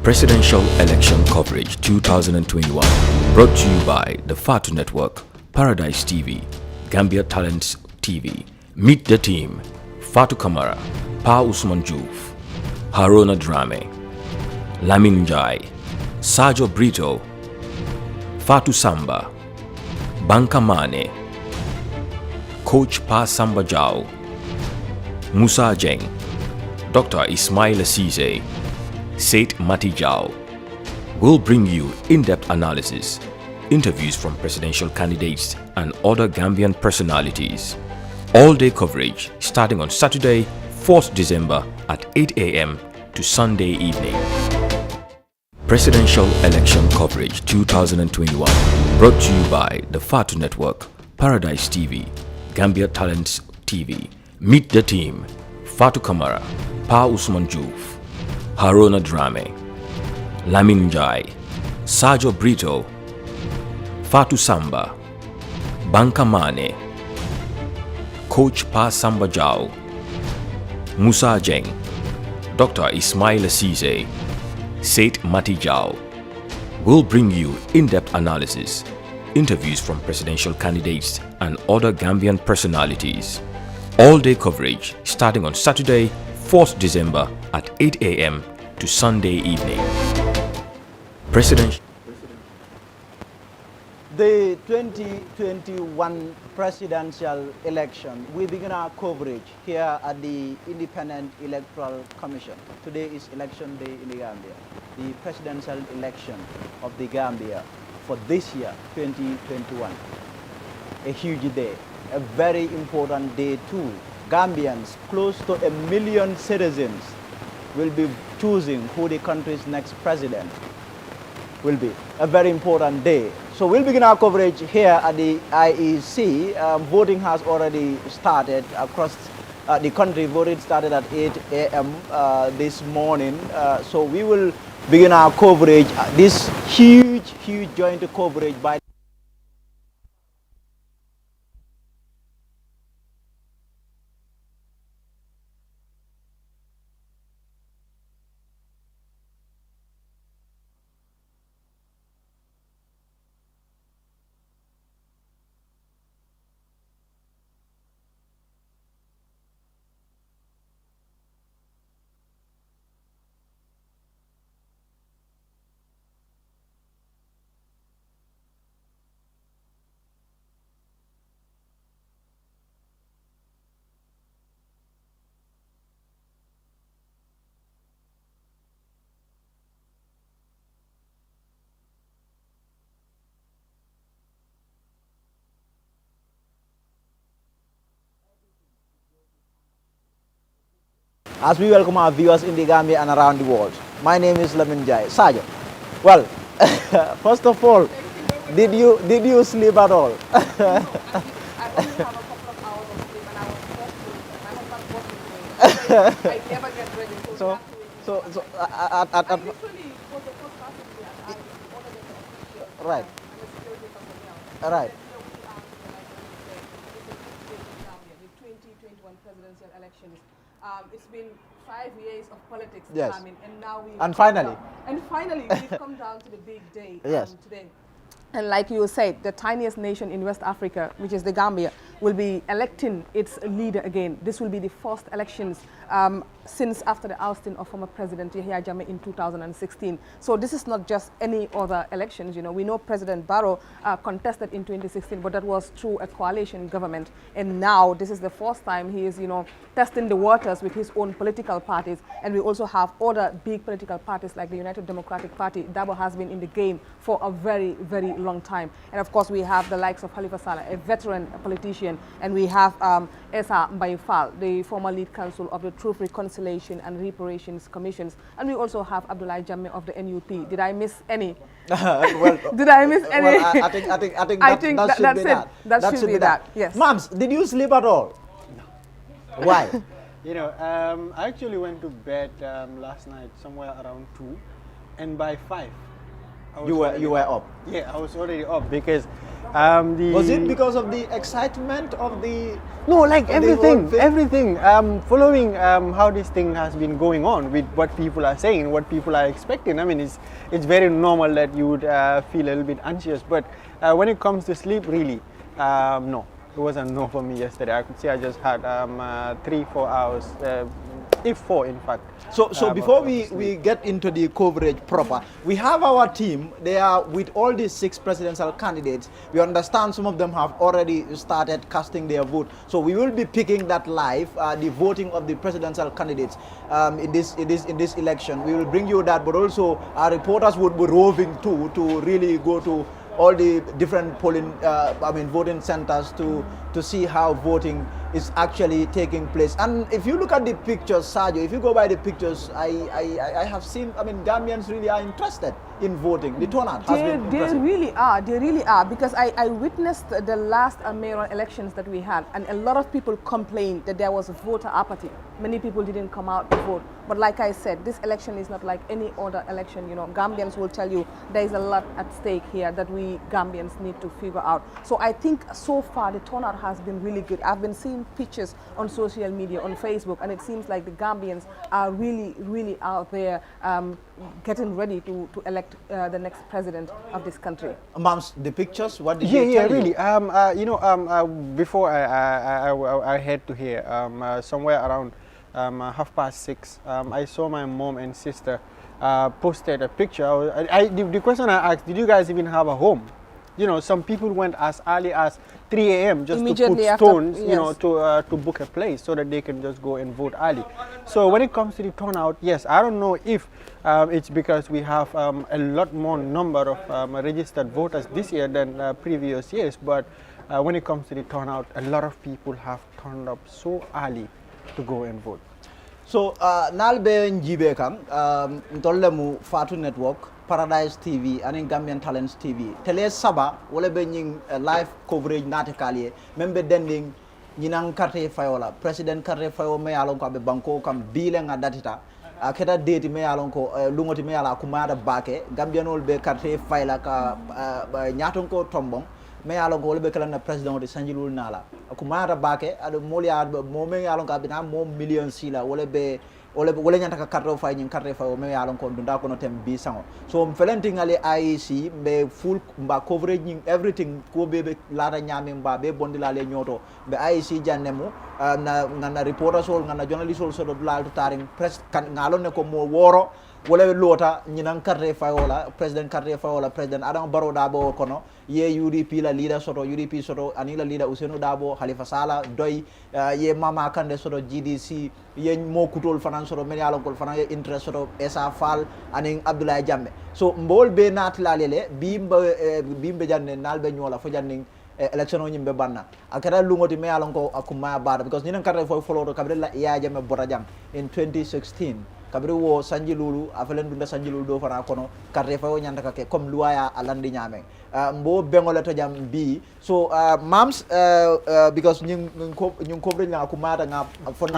Presidential Election Coverage 2021, brought to you by the Fatu Network, Paradise TV, Gambia Talents TV, Meet the Team, Fatu Kamara, Pa Usman Juf, Haruna Drame, Lamin Jai, Sajo Brito, Fatu Samba, Banka Mane, Coach Pa Samba Jao, Musa Jeng, Dr. Ismail Asise, Said Matijao will bring you in-depth analysis, interviews from presidential candidates and other Gambian personalities. All-day coverage starting on Saturday, 4th December at 8 a.m. to Sunday evening. Presidential Election Coverage 2021, brought to you by the Fatu Network, Paradise TV, Gambia Talents TV, Meet the Team, Fatu Kamara, Pa Usman Juf, Haruna Drame, Lamin Jai, Sajo Brito, Fatu Samba, Banka Mane, Coach Pa Samba Jao, Musa Jeng, Dr. Ismail Asise, Said Matijao will bring you in-depth analysis, interviews from presidential candidates and other Gambian personalities. All-day coverage starting on Saturday, 4th December at 8 a.m. to Sunday evening. The 2021 presidential election, we begin our coverage here at the Independent Electoral Commission. Today is election day in the Gambia, the presidential election of the Gambia for this year, 2021. A huge day, a very important day too. Gambians, close to 1 million citizens, will be choosing who the country's next president will be. A very important day. So we'll begin our coverage here at the IEC. Voting has already started across the country. Voting started at 8 a.m. This morning. So we will begin our coverage, this huge joint coverage by as we welcome our viewers in the Gambia and around the world. My name is Lamin Jai. Sajo, well, first of all, did you sleep at all? I only have a couple of hours of sleep and I was first I never get ready. So I literally was the first person to I ordered the right. Right. The 2021 presidential elections. It's been 5 years of politics, yes. and now finally we've come down to the big day yes. Today. And like you said, the tiniest nation in West Africa, which is the Gambia, will be electing its leader again. This will be the first elections since after the ousting of former President Yahya Jammeh in 2016. So this is not just any other elections. You know, we know President Barrow contested in 2016, but that was through a coalition government. And now this is the first time he is, testing the waters with his own political parties. And we also have other big political parties like the United Democratic Party. Dabo has been in the game for a very, very long time. And of course, we have the likes of Halifa Sallah, a veteran politician, and we have Essa Faal, the former lead counsel of the Truth, Reconciliation and Reparations Commissions, and we also have Abdullah Jammeh of the NUP. Did I miss any? Well, did I miss any? Well, I think that should be that. That should be that. Yes. Moms, did you sleep at all? No. Why? I actually went to bed last night somewhere around 2, and by 5. You were up? Yeah, I was already up because Was it because of the excitement of the? No, like of the whole thing? everything. Following how this thing has been going on with what people are saying, what people are expecting. I mean, it's very normal that you would feel a little bit anxious. But when it comes to sleep, really, no, it wasn't no for me yesterday. I could say I just had 3-4 hours, if 4 in fact. So before we get into the coverage proper, we have our team. They are with all these 6 presidential candidates. We understand some of them have already started casting their vote. So we will be picking that live, the voting of the presidential candidates in this election. We will bring you that, but also our reporters would be roving too to really go to all the different polling, voting centers to see how voting is actually taking place. And if you look at the pictures, Sergio, if you go by the pictures, I have seen, Gambians really are interested in voting. The turnout has been impressive. They really are, because I witnessed the last mayoral elections that we had, and a lot of people complained that there was voter apathy. Many people didn't come out to vote. But like I said, this election is not like any other election. You know, Gambians will tell you there is a lot at stake here that we Gambians need to figure out. So I think so far the turnout has been really good. I've been seeing pictures on social media, on Facebook, and it seems like the Gambians are really out there getting ready to elect the next president of this country. Mams, the pictures, what did you tell really. you? Before I head to here, somewhere around 6:30, I saw my mom and sister posted a picture. The question I asked, did you guys even have a home? You know, some people went as early as 3 a.m. just to put stones, yes, you know, to book a place so that they can just go and vote early. So when it comes to the turnout, yes, I don't know if it's because we have a lot more number of registered voters this year than previous years, but when it comes to the turnout, a lot of people have turned up so early to go and vote. So nalbe njibe kam ntollemu Fatu Network, Paradise TV and Gambian Talents TV. Tele saba wala be nying live coverage natikaliye membe dending nyinang karte fayola president karte fayo me alon ko be banko kam bile nga datita keta date me alon ko lungoti me ala kumada bake Gambianol be karte fayla ka nyaton ko tombong me alon ko wala be kala na president de sanjilul nala kumada bake ado molia mo me alon ka bina mo million sila wala nyanta ka karto fay nyin karte fay o me yalon ko dunda ko no tem bi sango so felenting ale IEC be full mba coverage nyin everything ko be lata nyame mba be bondila le nyoto be IEC jannemu na reporter sol na journalist sol so do la to taring press kan ngalon ne ko mo woro wala lota nyinan karte fay wala president karte fay wala president adam Barrow dabo kono ye UDP la leader soto UDP soto ani la leader Usenu dabo Halifa Sallah doy ye mama Kandeh soto GDC ye mo kutol fanan soto men yalon kol fanan ye interest soto Essa Faal ani Abdoulaye Jammeh so mbol be natla lele bimbe janne nalbe nyola fo janning election o nyimbe banna akara lungoti me yalon ko akuma bada because nyinan karte fo follow to kabre la ya Jammeh botajang in 2016 kabri wo sanjilulu afelen dunda sanjilulu do fana kono carte fa nyanta ka ke comme luaya alandi nyame mbo bengole to jam bi so mams because nyung ko bringa ku mata nga fon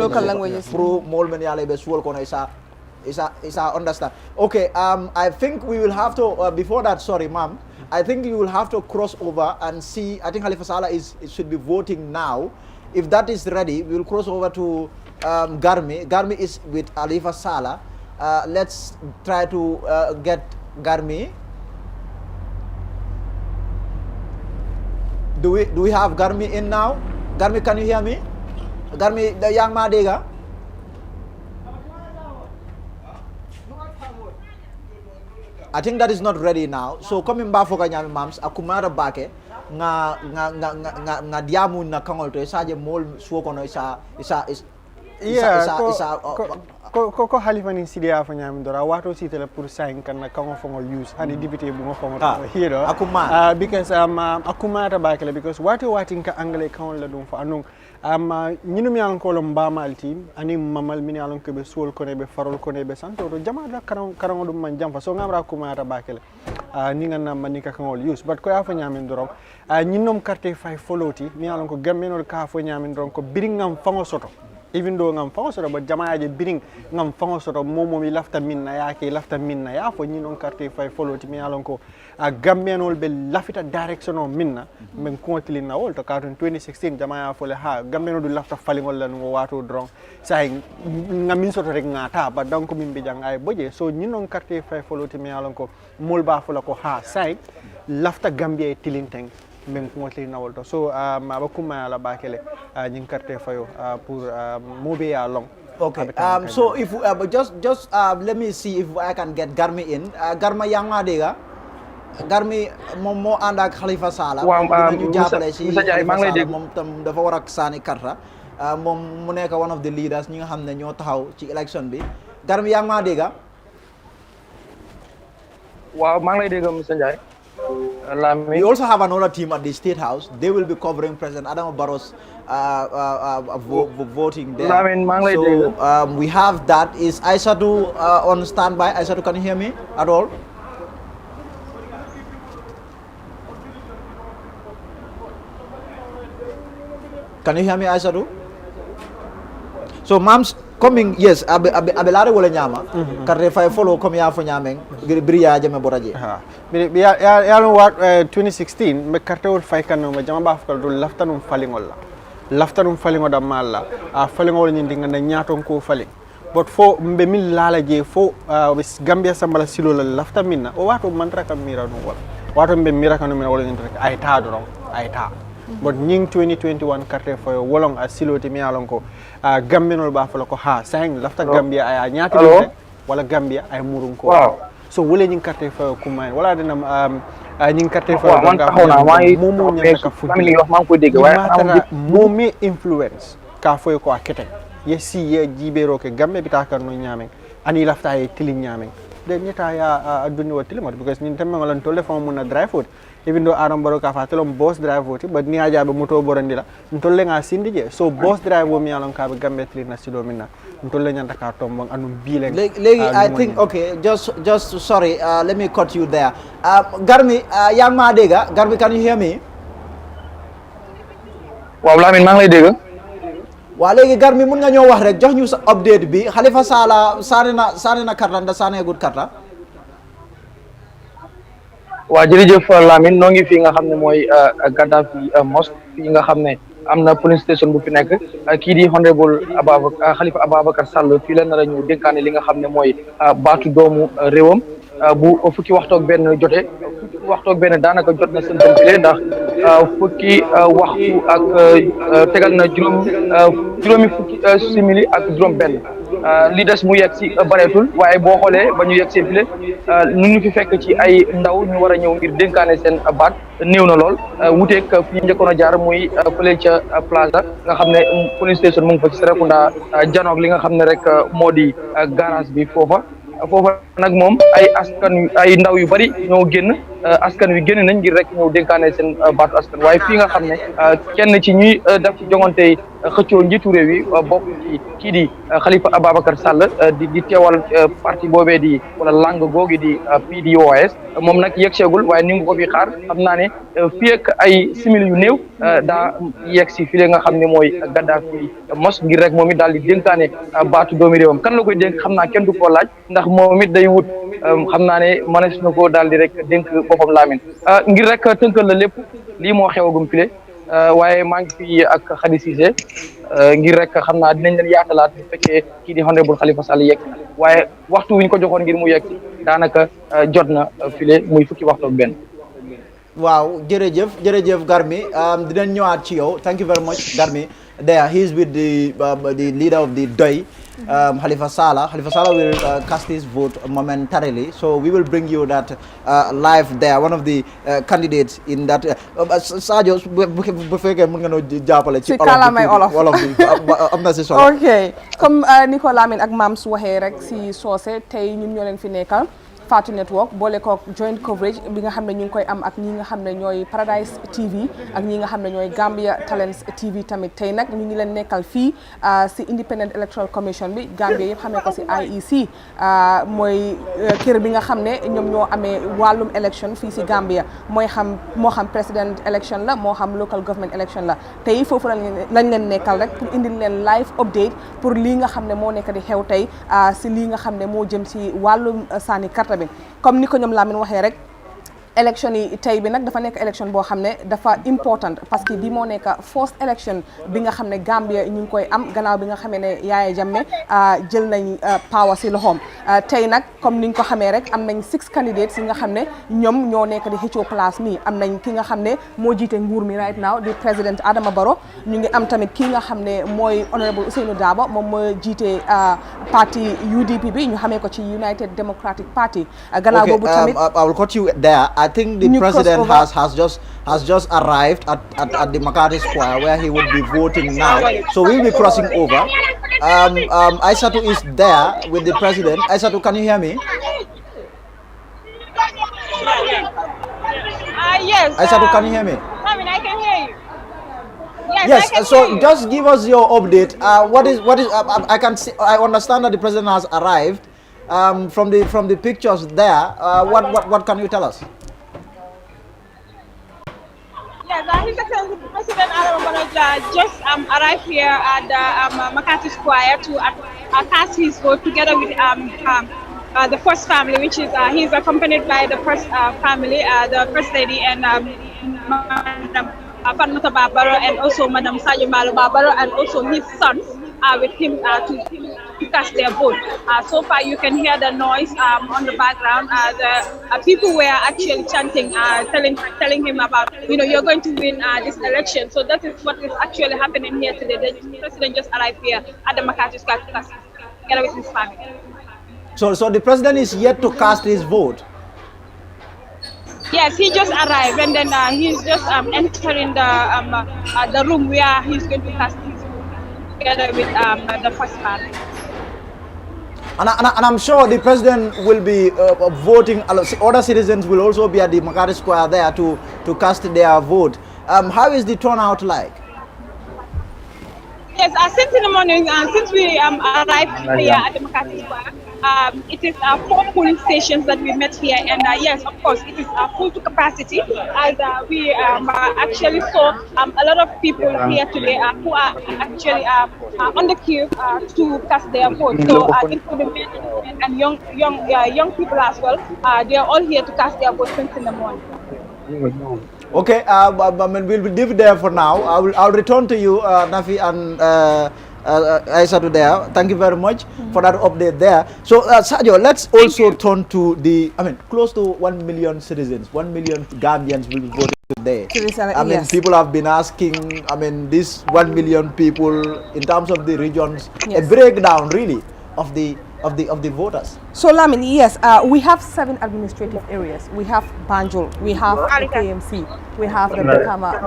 local languages pro molmen yale be suol kono isa understand okay I think we will have to before that sorry ma'am I think you will have to cross over and see I think Halifa Sallah should be voting now if that is ready we will cross over to Garmi is with Halifa Sallah. Let's try to get Garmi. Do we have Garmi in now? Garmi, can you hear me? Garmi, the young Madega. I think that is not ready now. So coming back for Kanyami Mams, Akumara Bake. nga diamu na kangol to isa je mol suoko no isa ko Halifa ni sidia fa nyam dora wato sitela pour 5 kan na kango fongol use hani député bu mo fongo hiro akuma because akuma ta bakela because wato watinka anglais kangol la dum fa anung ñinum yalan ko lo mbamal team ani mamal min yalan ko be sol ko ne be farol ko ne be santo do jama da karango dum man jam fa so ngamra akuma ta bakela ni nga na manika kangol use but ko ya fa nyamin dorom ñinom carte fay foloti mi yalan ko gammenol ka fo nyamin don ko biringam fango soto even though ngam fango soto but jamaaje biring ngam fango soto momo mi lafta minna yake lafta minna ya fo ñinon carte fay follow ti mi alon ko a gambianol be lafita direction o minna men kontili na wol to ka 2016 jamaa fo le ha gambiano du lafta falingol la no wato dron say ngamin soto rek ngata ba donc min bi jang ay boje so ñinon carte fay follow ti mi alon ko mol ba fo la ko ha say lafta gambia tilinteng men kontili na wol to so ma ba kuma la bakele ñing carte fayo pour mobe ya long. Okay. So if just let me see if I can get Garmi in. Garma yang adega. Garmi moom moo ànd ak Halifa Sallah. waaw ñu jàppale si Moussa Ndiaye maa ngi lay dégg moom tam dafa war a saani karta moom mu nekk one of the leaders ñi nga xam ne ñoo taxaw ci election bi Garmi yaa ngi maa dégg. waaw maa ngi lay dégg Moussa Ndiaye. We also have another team at the State House. They will be covering President Adama Barrow's voting there. So we have that. Is Aisatu on standby? Aisatu, can you hear me at all? Can you hear me, Aisatu? So, mom's coming. Yes, abelare wala nyama. Kare fay follow come ya fo nyameng. Biriya jame boraje. Ya no what 2016 me carte wol fay kan no jama ba fa do laftanum falingol la. Laftanum falingol da malla. A falingol ni dinga na nyaton ko faling. But fo mbe min lala je fo Gambia sambala silo la lafta minna o wato mantra kam mira no wala. Wato mbe mira kan no min wala ni ay ta do ay ta. But ñing 2021 carte foyo wolong a siloti mi alon ko gambenol ba fala ko ha sang lafta Gambia ay ñaati wala Gambia ay murun ko so wole ñing carte foyo kuma wala dina ñing carte foyo man taxawna may momo ñaka fu family wax man ko dégg way momi influence ka foyo ko akete yesi ye jibero ke gambe bitaka no ñamen ani lafta ay tili ñamen de ñeta ya aduni wa tili because ñin tamma lan tolle fa mun na drive foot even though Adam Barrow ka fatelom boss drive voti but ni aja be moto borandila ntolle nga sindije so boss drive wo mi alon ka be gambe tri na sido minna ntolle nyanta ka tombon anu bile I think okay just sorry let me cut you there Garmi yang ma dega Garmi, can you hear me waaw Lamine maa ngi lay dégg waa léegi Garmi mun nga ñoo wax rek jox ñu sa update bi Halifa Sallah saane na karta nda saane gut karta waa jërëjëf Lamine noo ngi fii nga xam ne mooy Gaddafi mosque fii nga xam ne am na police station bu fi nekk kii di honorable Halifa Ababacar Sall fii la nar a ñëw dénkaane li nga xam ne mooy baatu doomu réewam bu fukki waxtoog benn jote fukki waxtoog benn daanaka jot na sëntam file ndax fukki waxtu ak tegal na juróomi fukki simili ak juróom benn li des mu yegg si bareetul waaye boo xoolee ba ñu yegg see file nu ñu fi fekk ci ay ndaw ñu war a ñëw ngir dénkaane seen baat néew na lool wuteeg fi njëkkoon a jaar muy fële ca plaza nga xam ne police station mu ngi fa ci Serekunda janoog li nga xam ne rek moo di garage bi foofa nag moom ay ndaw yu bari ñoo génn askan wi génn nañ ngir rek ñëw dénkaane seen baatu askan waaye fii nga xam ne kenn ci ñuy def jongante xëccoo njiitu réew yi bokk ci kii di Halifa Ababacar Sall di teewal parti boobee di wala langue googi di PDOIS moom nag yegg seegul waaye ni nga ko fi xaar xam naa ne fii ak ay simili yu néew daa yegg si fii nga xam ne mooy Gaddafi mos ngir rek moom it daal di dénkaane baatu doomi réewam kan la koy dénk xam naa kenn du ko laaj ndax moom it day wut xam naa ne mënees na ko daal di rek dénk boppam Lamine ngir rek tënkal la lépp lii moo xewagum file waaye maa ngi fi ak Khady Cissé ngir rek xam naa dinañ leen yaatalaat bu fekkee kii di honorable Halifa Sall yegg waaye waxtu wi ñu ko joxoon ngir mu yegg daanaka jot na file muy fukki waxtu ak benn. waaw jërëjëf Garmi dinañ ñëwaat ci yow thank you very much Garmi. There he is with the leader of the DOI, Halifa Sallah. Halifa Sallah will cast his vote momentarily, so we will bring you that live there. One of the candidates in that. Sadio, before mun nga no jàppale ci olof bi am na si solo. ok comme ni ko Lamine ak Mame su waxee rek si soose tey ñun ñoo leen fi nekkal Fatou Network boole ko joint coverage bi nga xam ne ñu ngi koy am ak ñi nga xam ne ñooy Paradise TV ak ñi nga xam ne ñooy Gambia Talents TV tamit tey nag ñu ngi leen nekkal fii si Independent Electoral Commission bi Gambia yëpp xamee ko si IEC mooy kër bi nga xam ne ñoom ñoo amee wàllum election fii si Gambia moo xam president election la moo xam local government election la tey foofu lañ leen nekkal rek pour indil leen live update pour lii nga xam ne moo nekk di xew tey si lii nga xam ne moo jëm si wàllum sànni karta bi comme ni ko ñoom Lamine waxee rek élection yi tey bi nag dafa nekk élection boo xam ne dafa important parce que bi moo nekk first election bi nga xam ne Gambia ñu ngi koy am gannaaw bi nga xamee ne Yaya Jammeh jël nañ power si loxoom tey nag comme niñ ko xamee rek am nañ 6 candidates yi nga xam ne ñoom ñoo nekk di xëccoo place mi am nañ ki nga xam ne moo jiite nguur mi right now di président Adama Barrow ñu ngi am tamit ki nga xam ne mooy honorable Ousainou Darboe moom moo jiite parti UDP bi ñu xamee ko ci United Democratic Party gannaaw boobu tamit I will cut you there. I think the president has just arrived at the McCarthy Square where he would be voting now. So we'll be crossing over. Aissatou is there with the president. Aissatou, can you hear me? Yes. Aissatou, can you hear me? I mean, I can hear you. Yes. So just give us your update. What is? I can see. I understand that the president has arrived. From the pictures there, what can you tell us? Yes, His Excellency President Adama Barrow just arrived here at the McCarthy Square to cast his vote together with the first family, which is he's accompanied by the first family, the first lady and Madam Fatmata Barrow and also Madam Sadio Malo Barrow and also his sons with him to cast their vote. So far, you can hear the noise on the background. The people were actually chanting, telling him about, you're going to win this election. So that is what is actually happening here today. The president just arrived here at the McCarthy Square to cast together with his family. So the president is yet to cast his vote. Yes, he just arrived and then he's just entering the room where he's going to cast his vote together with the first family. And I'm sure the president will be voting. Other citizens will also be at the McCarthy Square there to cast their vote. How is the turnout like? Yes, since in the morning, since we arrived here at the McCarthy Square, it is 4 polling stations that we met here, and yes, of course, it is full to capacity. As we actually saw a lot of people here today who are actually on the queue to cast their vote. So, including men and young people as well, they are all here to cast their vote since in the morning. Okay, we'll leave there for now. I'll return to you, Nafi and Aissatou there. Thank you very much for that update there. So, Sadio, let's also turn to close to 1 million citizens, 1 million Gambians will be voting today. Yes. People have been asking, this 1 million people in terms of the regions, a breakdown really of the voters. So, Lamin, yes, we have 7 administrative areas. We have Banjul, we have the KMC, we have the Brikama,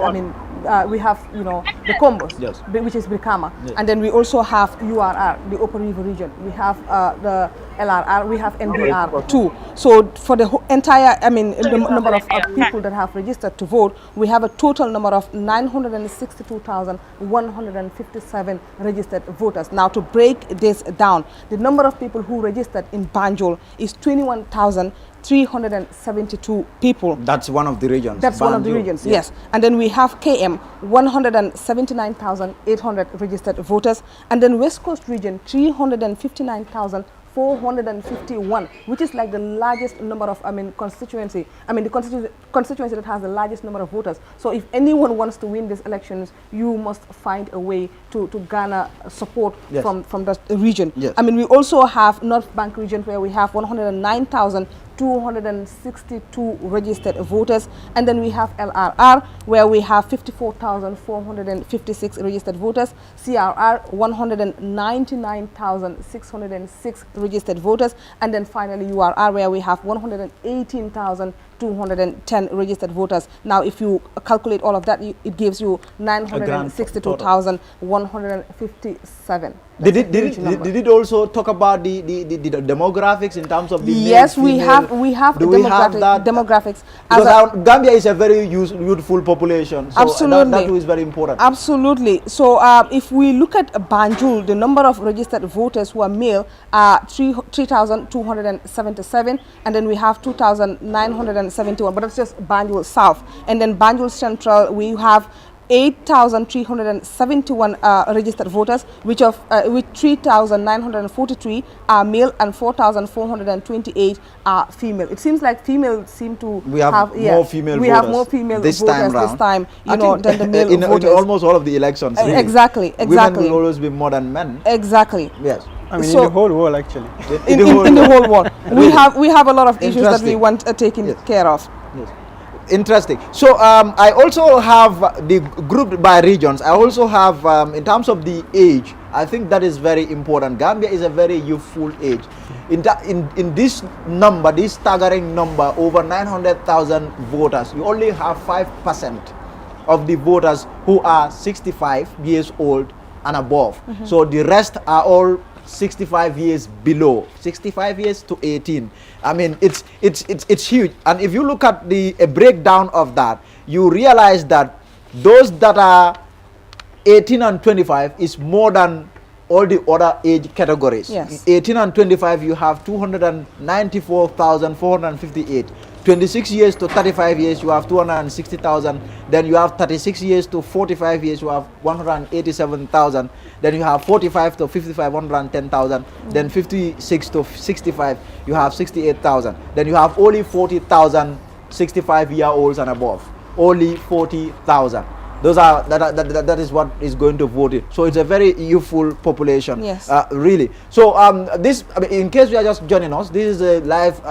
we have, the Combos, yes, which is Brikama. Yes. And then we also have URR, the Upper River region. We have the LRR, we have NDR too. So for the entire, the number of people that have registered to vote, we have a total number of 962,157 registered voters. Now to break this down, the number of people who registered in Banjul is 21,372 people. That's one of the regions. That's one of the regions, yes. And then we have KM, 179,800 registered voters. And then West Coast region, 359,451, which is like the largest number of, constituency. The constituency that has the largest number of voters. So if anyone wants to win these elections, you must find a way to garner support, yes, from the region. Yes. We also have North Bank region where we have 109,262 registered voters, and then we have LRR where we have 54,456 registered voters, CRR 199,606 registered voters, and then finally URR where we have 118,210 registered voters. Now if you calculate all of that, it gives you 962,157. Did it also talk about the demographics in terms of the yes, male, we have demographics. Because Gambia is a very youthful population, so absolutely, that is very important. Absolutely. So if we look at Banjul, the number of registered voters who are male are 3,277, and then we have 2,971, but that's just Banjul South. And then Banjul Central, we have 8,371 registered voters, which 3,943 are male and 4,428 are female. It seems like females seem to have more female voters. We have more female voters this time, than the male voters. In almost all of the elections. Really. Exactly. Women will always be more than men. Exactly. Yes. I mean, in the whole world, actually. In the whole world, we have a lot of issues that we want taken care of. Yes. Interesting. So I also have the grouped by regions. I also have in terms of the age. I think that is very important. Gambia is a very youthful age. In this number, this staggering number, over 900,000 voters, you only have 5% of the voters who are 65 years old and above. So the rest are all 65 years below, 65 years to 18. I mean, it's huge. And if you look at a breakdown of that, you realize that those that are 18 and 25 is more than all the other age categories. Yes. 18 and 25, you have 294,458. 26 years to 35 years, you have 260,000. Then you have 36 years to 45 years, you have 187,000. Then you have 45 to 55, 110,000. Then 56 to 65, you have 68,000. Then you have only 40,000 65-year-olds and above. Only 40,000. Those are that is what is going to vote it. So it's a very youthful population. Yes. Really. So this, in case you are just joining us, this is a live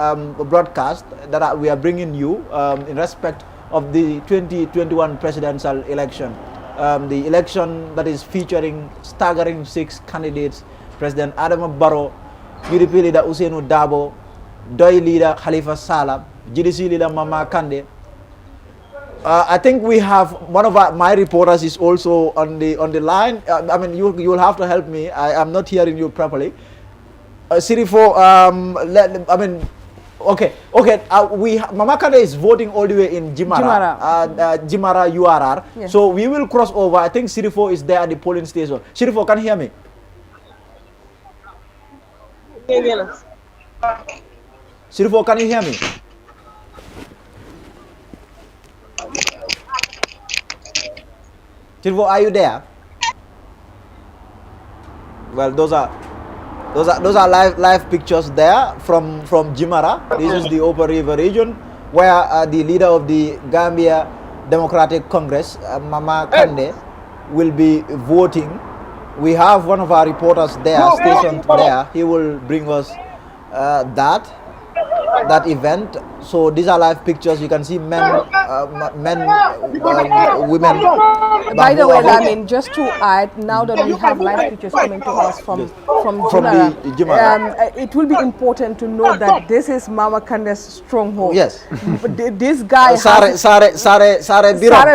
broadcast that we are bringing you in respect of the 2021 presidential election. The election that is featuring staggering 6 candidates: President Adama Barrow, UDP leader Ousainou Darboe, Doi leader Halifa Sallah, GDC leader Mama Kandeh. I think we have one of my reporters is also on the line. I mean, you will have to help me. I am not hearing you properly. Sirifo, okay. Mama Kandeh is voting all the way in Jimara. Jimara URR. Yes. So we will cross over. I think Sirifo is there at the polling station. Sirifo, can you hear me? Sirifo, can you hear me? Sirifo, are you there? Well, those are live pictures there from Jimara. This is the Upper River region where the leader of the Gambia Democratic Congress, Mama Kandeh, will be voting. We have one of our reporters there, stationed there. He will bring us that event. So these are live pictures. You can see men, women. By the way, Lamin, just to add, now that we have live pictures coming to us from Jimara, it will be important to know that this is Mama Kandeh's stronghold. Yes. This guy Sare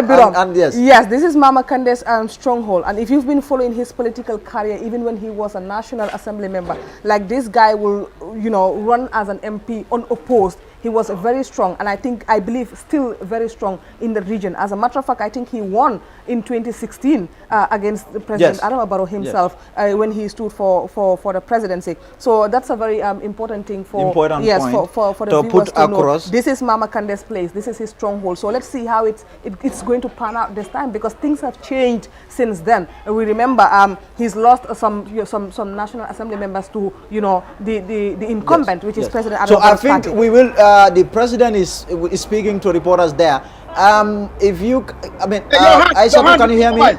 Birom. And yes, this is Mama Kandeh's stronghold. And if you've been following his political career, even when he was a National Assembly member, like this guy will, run as an MP unopposed. He was very strong, and I believe still very strong in the region. As a matter of fact, I think he won in 2016 against President Adama Barrow himself when he stood for the presidency. So that's a very important thing for the viewers to know. This is Mama Kandeh's place. This is his stronghold. So let's see how it's going to pan out this time, because things have changed since then. We remember he's lost some National Assembly members to the incumbent, which is President Adama Barrow's party. So I think we will. The president is speaking to reporters there. If you, Essa, can you hear me?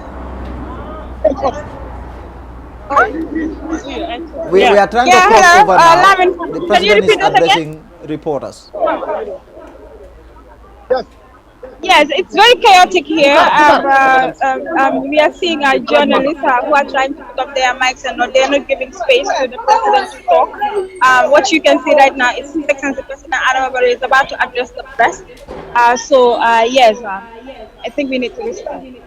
We are trying to cross over now. The president is addressing reporters. Yes, it's very chaotic here. We are seeing journalists who are trying to put up their mics and they're not giving space to the president to talk. What you can see right now is His Excellency President Adama Barrow is about to address the press. Yes, I think we need to listen.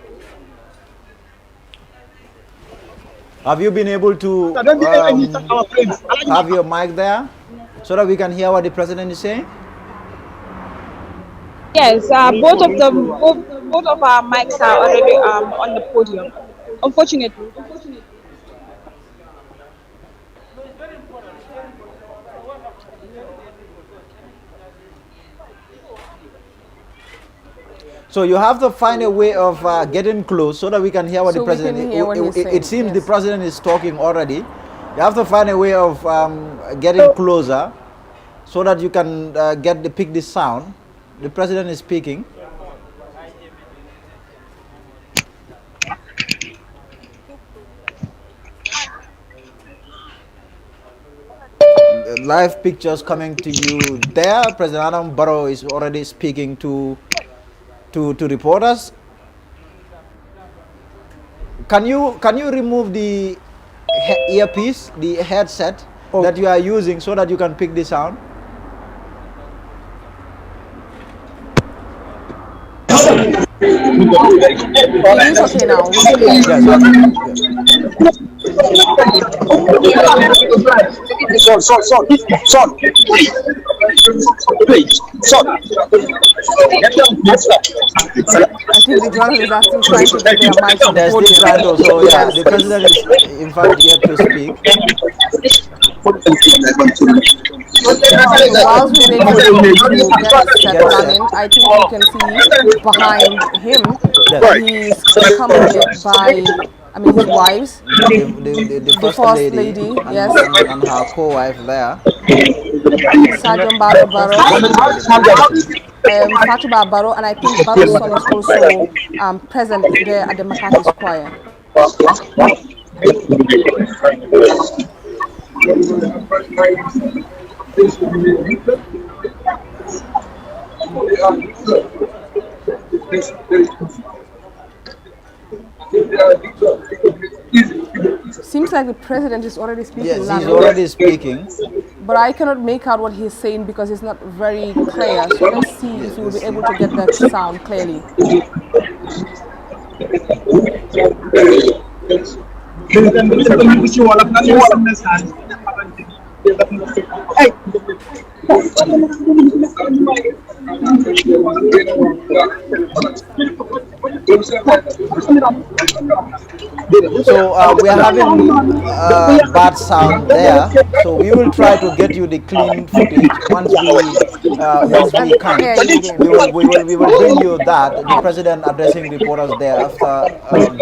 Have you been able to have your mic there so that we can hear what the president is saying? Yes, both of our mics are already on the podium. Unfortunately. So you have to find a way of getting close so that we can hear what the president. It seems the president is talking already. You have to find a way of getting closer so that you can pick the sound. The president is speaking. Live pictures coming to you there. President Adam Barrow is already speaking to reporters. Can you remove the earpiece, the headset that you are using so that you can pick the sound? It is okay now. I think the journalists are still trying to get their mics on the podium. So yeah, the president is in fact yet to speak. Whilst we wait for him to get settled, I think you can see behind him he's accompanied by, his wives, the first lady, yes, and her co-wife there. Sergeant Barrow, Fatuba Barrow, and I think Barrow's son is also present there at the Makati Square. Seems like the president is already speaking. Yes, he's already speaking. But I cannot make out what he's saying because it's not very clear. So let's see if we will be able to get that sound clearly. So we are having bad sound there. So we will try to get you the clean footage once we can. We will bring you that. The president addressing reporters there after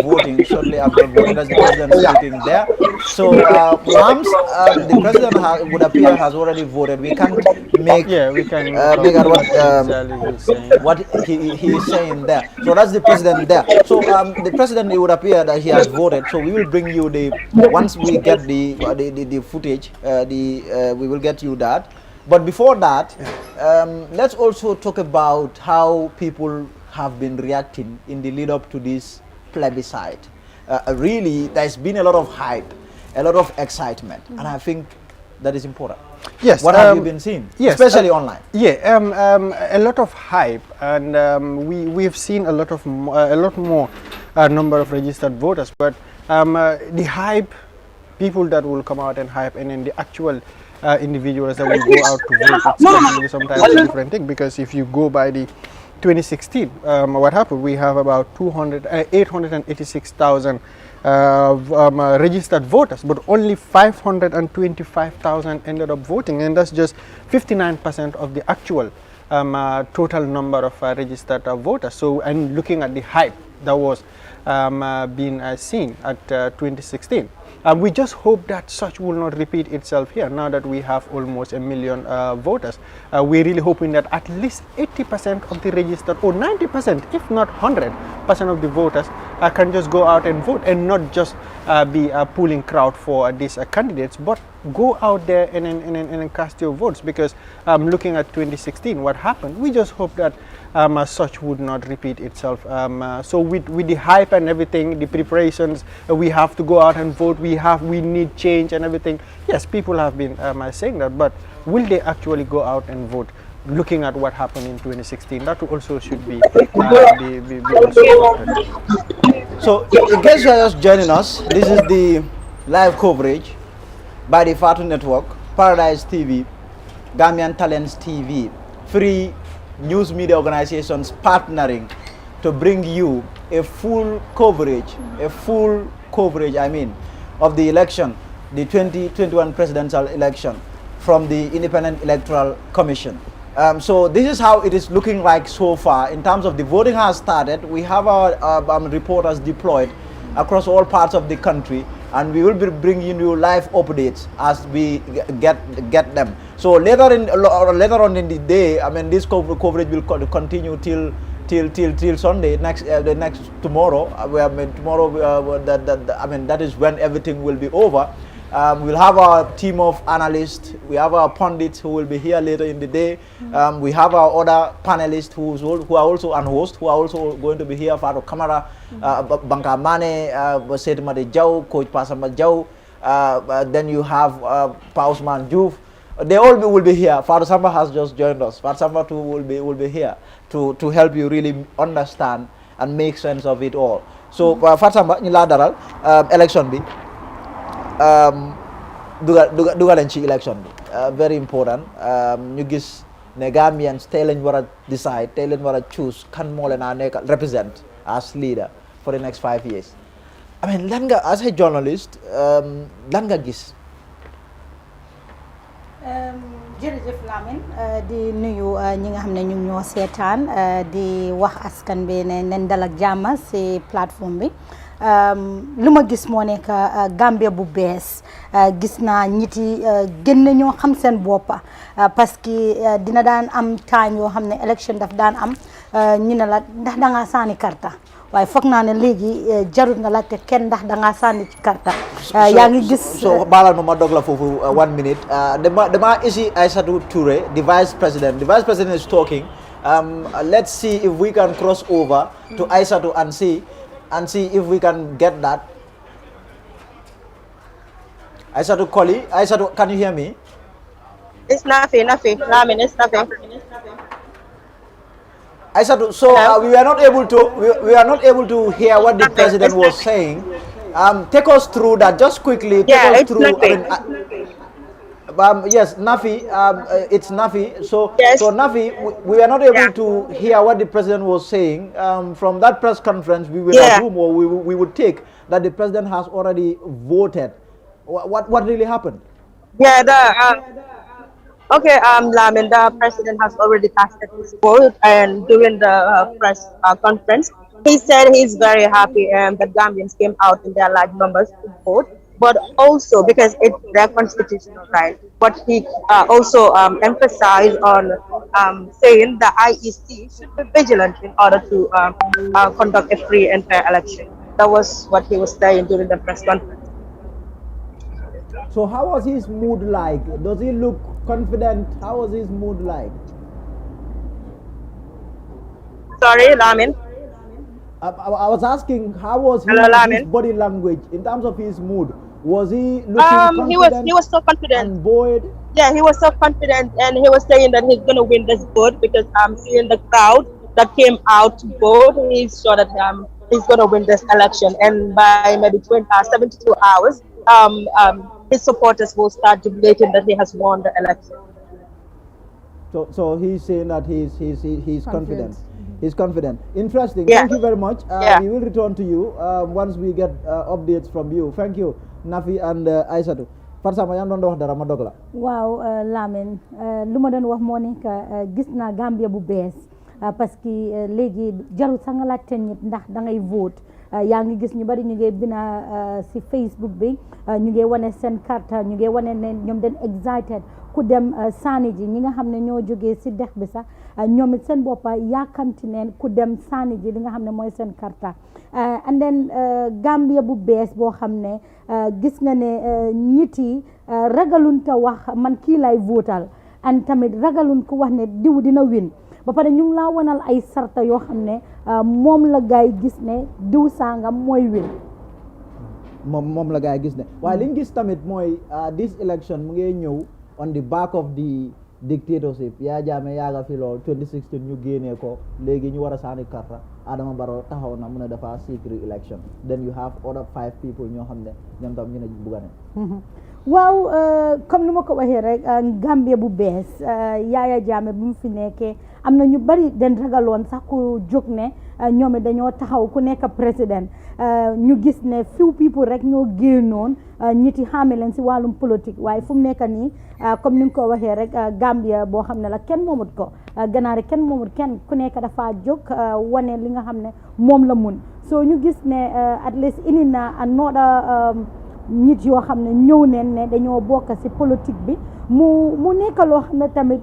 voting, shortly after voting. That's the president speaking there. So Mams, the president would appear has already voted. We can't make make out what he is saying there. So that's the president there. So the president, it would appear that he has voted. So we will bring you once we get the footage. We will get you that. But before that, let's also talk about how people have been reacting in the lead up to this plebiscite. Really, there's been a lot of hype, a lot of excitement, and I think that is important. Yes. What have you been seeing? Yes, especially online. Yeah. A lot of hype, and we've seen a lot more number of registered voters. But the hype, people that will come out and hype, and then the actual individuals that will go out to vote, it's sometimes a different thing. Because if you go by the 2016, what happened? We have about 886,000 registered voters, but only 525,000 ended up voting, and that's just 59% of the actual total number of registered voters. So, and looking at the hype that was being seen at 2016. We just hope that such will not repeat itself here now that we have almost 1 million voters. We're really hoping that at least 80% of the registered, or 90%, if not 100% of the voters can just go out and vote, and not just be a pooling crowd for these candidates, but go out there and cast your votes. Because looking at 2016, what happened, we just hope that such would not repeat itself. So with the hype and everything, the preparations, we have to go out and vote, we need change and everything. Yes, people have been saying that, but will they actually go out and vote? Looking at what happened in 2016, that also should be So in case you are just joining us, this is the live coverage by the Fatu Network, Paradise TV, Gambian Talents TV, 3 news media organizations partnering to bring you a full coverage, of the election, the 2021 presidential election from the Independent Electoral Commission. So this is how it is looking like so far. In terms of the voting has started, we have our reporters deployed across all parts of the country, and we will be bringing you live updates as we get them. So later on in the day, I mean, this coverage will continue till Sunday, tomorrow. That is when everything will be over. We'll have our team of analysts. We have our pundits who will be here later in the day. We have our other panelists who are also on host, who are also going to be here. Fatou Camara, Banka Mane, Seydou Jau, Coach Pasama Jau. Then you have Pausman Juve. They all will be here. Fatou Samba has just joined us. Fatou Samba too will be here to help you really understand and make sense of it all. So Fatou Samba, ñu la daral election bi. dugal ci election bi very important ñu gis ne Gambians tey lañ war a decide, tey lañ war a choose kan moo leen a nekk represent as leader for the next 5 years. I mean, lan nga as a journalist lan nga gis. jërëjëf Lamine di nuyu ñi nga xam ne ñu ngi ñoo seetaan di wax askan bi ne nen dal ak jàmm si plateforme bi. lu ma gis moo nekk Gambia bu bees gis naa nit yi gën na ñoo xam seen boppa parce que dina daan am time yoo xam ne election daf daan am ñu ne la ndax da ngaa sànni karta waaye foog naa ne léegi jarut nga laajte kenn ndax da ngaa sànni ci karta yaa ngi gis so baalal ma dog la foofu 1 minute dama isi Aïssatou Touré the vice president is talking. Let's see if we can cross over to Aïssatou and see if we can get that. Aïssatou Koli, Aïssatou, can you hear me? It's nothing. Lamin, it's nothing. Aïssatou, so we are not able to hear what the president was saying. Take us through that just quickly. Yes, Nafi, it's Nafi. So Nafi, we are not able to hear what the president was saying. From that press conference, we will assume, or we would take that the president has already voted. What really happened? Lamin, the president has already casted his vote, and during the press conference, he said he's very happy that Gambians came out in their large numbers to vote. But also because it's their constitutional right. But he also emphasized on saying the IEC should be vigilant in order to conduct a free and fair election. That was what he was saying during the press conference. So how was his mood like? Does he look confident? How was his mood like? Sorry, Lamin? I was asking how was his body language in terms of his mood? Was he looking confident? He was so confident and buoyed? Yeah, he was so confident, and he was saying that he's gonna win this vote because seeing the crowd that came out to vote, he's sure that he's gonna win this election, and by maybe 72 hours, his supporters will start jubilating that he has won the election. So he's saying that he's confident. He's confident. Interesting. Yeah. Thank you very much. We will return to you once we get updates from you. Thank you, Nafi and Aïssatou. Farsama yaa doon wax dara ma dog la. waaw Lamine lu ma doon wax moo nekk gis naa Gambia bu bees parce que léegi jarul sax nga laajte nit ndax da ngay vote yaa ngi gis ñu bari ñu ngi bina si Facebook bi ñu ngi wane seen carte ñu ngi wane ne ñoom den excited ku dem saani ji ñi nga xam ne ñoo jógee si dex bi sax ñoom it seen boppa yaakamti neen ku dem saani ji li nga xam ne mooy seen carte and then Gambia bu bees boo xam ne gis nga ne nit yi ragalun ta wax man kii lay votal and tamit ragalun ko wax ne diw dina win ba pare ñu ngi laa wanal ay sarta yoo xam ne moom la gaay gis ne diw sangam mooy win moom la gaay gis ne waaye li ñu gis tamit mooy this election mu ngi ñëw on the back of the dictatorship yaa jaame yaaga fi lool 2016 ñu génnee ko léegi ñu war a saani karta Adama Barrow taxaw na mu ne dafa seek re-election then you have other 5 people ñoo xam ne ñoom tam ñu ne bugga ne waaw comme ni ma ko waxee rek Gambia bu bees Yaya Jammeh bu mu fi nekkee am na ñu bari den ragaloon sax ku jóg ne ñoom it dañoo taxaw ku nekk président ñu gis ne few people rek ñoo génnoon ñiti xaame leen si wàllum politique waaye fu mu nekk nii comme ni nga ko waxee rek Gambia boo xam ne la kenn moomut ko ganaari kenn moomut kenn ku nekk dafa jóg wane li nga xam ne moom la mun soo ñu gis ne at least indi na another nit yoo xam ne ñëw neen ne dañoo bokk ci politique bi mu nekk loo xam ne tamit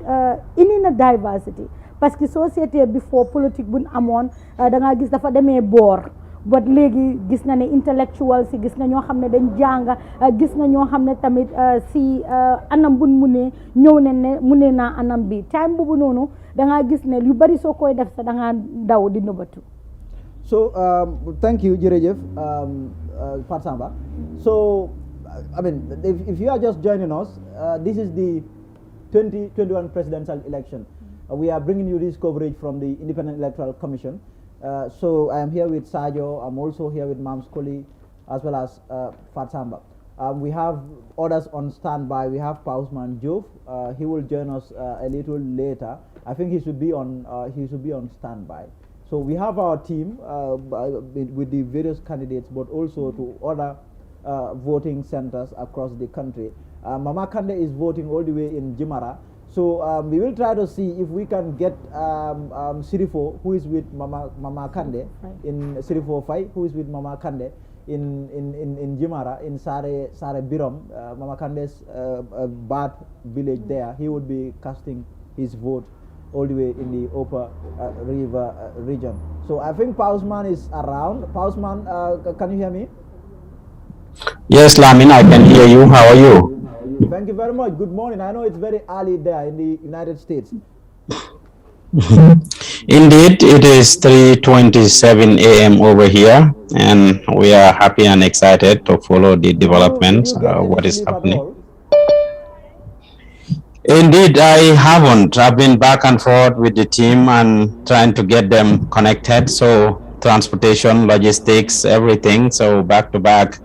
indi na diversity parce que société before politique buñ amoon da ngaa gis dafa demee boor but léegi gis nga ne intellectual si gis nga ñoo xam ne dañ jàng gis nga ñoo xam ne tamit si anam buñ munee ñëw ne munee naa anam bi time boobu noonu da ngaa gis ne lu bari soo koy def sa da ngaa daw di nëbbatu. So thank you jërëjëf Fat Samba. So I mean if you are just joining us, this is the 2021 presidential election. We are bringing you this coverage from the Independent Electoral Commission. So I am here with Sajo. I'm also here with Mams Koli as well as Fat Samba. We have others on standby. We have Pausman Jove. He will join us a little later. I think he should be on standby. So we have our team with the various candidates, but also to other voting centers across the country. Mama Kandeh is voting all the way in Jimara. So we will try to see if we can get Sirifo, who is with Mama Kandeh, in Sirifo Fai, who is with Mama Kandeh in Jimara, in Sare Birom, Mama Kandeh's Bad village there. He would be casting his vote all the way in the upper river region. So I think Pausman is around. Pausman, can you hear me? Yes, Lamin, I can hear you. How are you? Thank you very much. Good morning. I know it's very early there in the United States. Indeed, it is 3:27 a.m. over here, and we are happy and excited to follow the developments, what is happening. Indeed, I haven't. I've been back and forth with the team and trying to get them connected. So transportation, logistics, everything. So back to back.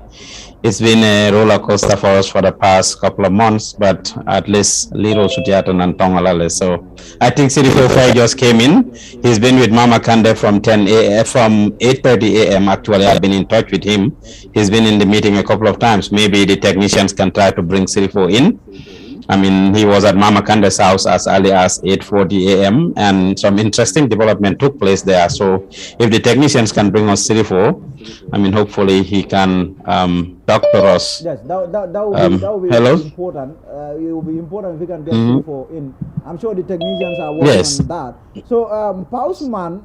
It's been a roller coaster for us for the past couple of months, but at least Little Sutiatan and Tongalale. So I think Sirifo Fai just came in. He's been with Mama Kandeh from 8:30 a.m. Actually, I've been in touch with him. He's been in the meeting a couple of times. Maybe the technicians can try to bring Sirifo in. I mean, he was at Mama Kandeh's house as early as 8:40 a.m. and some interesting development took place there. So if the technicians can bring us Sirifo, I mean, hopefully he can talk to us. Yes, that will be important. It will be important if we can get Sirifo in. I'm sure the technicians are working on that. So, Pausman,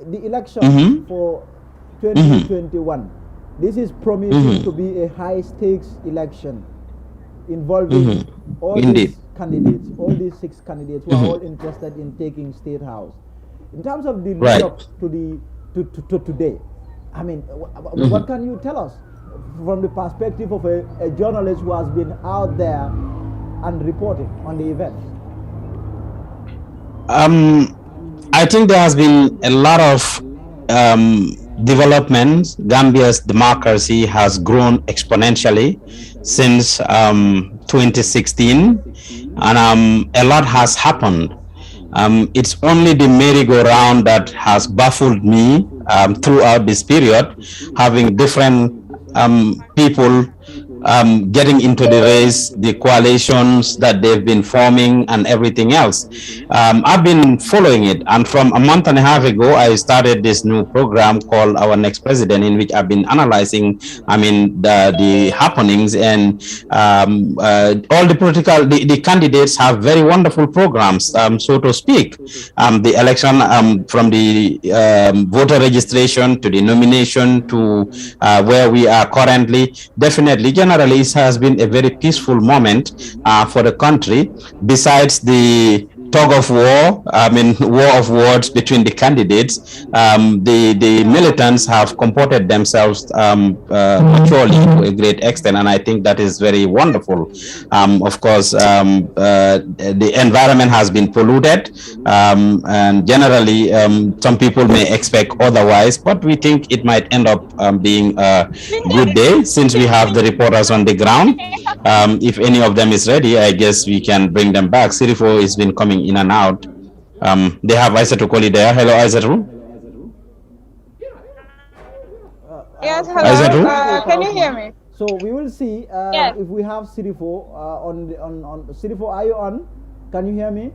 the election for 2021, this is promising to be a high-stakes election involving all these candidates, all these 6 candidates who are all interested in taking State House. In terms of the lead up to today, I mean, what can you tell us from the perspective of a journalist who has been out there and reporting on the events? I think there has been a lot of developments. Gambia's democracy has grown exponentially since 2016, and a lot has happened. It's only the merry-go-round that has baffled me throughout this period, having different people getting into the race, the coalitions that they've been forming and everything else. I've been following it, and from a month and a half ago, I started this new program called Our Next President, in which I've been analyzing, I mean, the happenings, and all the candidates have very wonderful programs, so to speak. The election, from the voter registration to the nomination to where we are currently, definitely, generally, it has been a very peaceful moment for the country. Besides the tug of war, war of words between the candidates. The militants have comported themselves maturely to a great extent, and I think that is very wonderful. Of course, the environment has been polluted, and generally, some people may expect otherwise, but we think it might end up being a good day since we have the reporters on the ground. If any of them is ready, I guess we can bring them back. Sirifo has been coming in and out. They have Essa to call it there. Hello, Essa. Yes, hello. Can you hear me? So we will see if we have Sirifo on Sirifo. Are you on? Can you hear me?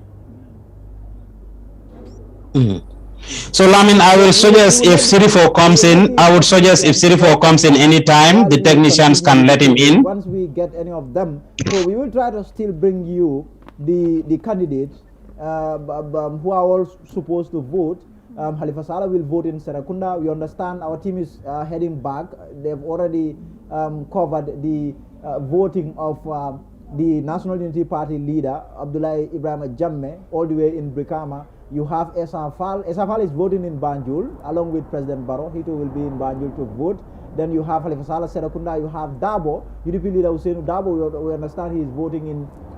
So Lamin, I will suggest if Sirifo comes in, I would suggest if Sirifo comes in anytime, the technicians can let him in. Once we get any of them, so we will try to still bring you the candidates who are all supposed to vote. Halifa Sallah will vote in Serakunda. We understand our team is heading back. They've already covered the voting of the National Unity Party leader, Abdullah Ibrahim Jammeh, all the way in Brikama. You have Essa Faal. Essa Faal is voting in Banjul along with President Barrow. He too will be in Banjul to vote. Then you have Halifa Sallah Serakunda. You have Dabo, UDP leader Hussein Dabo. We understand he is voting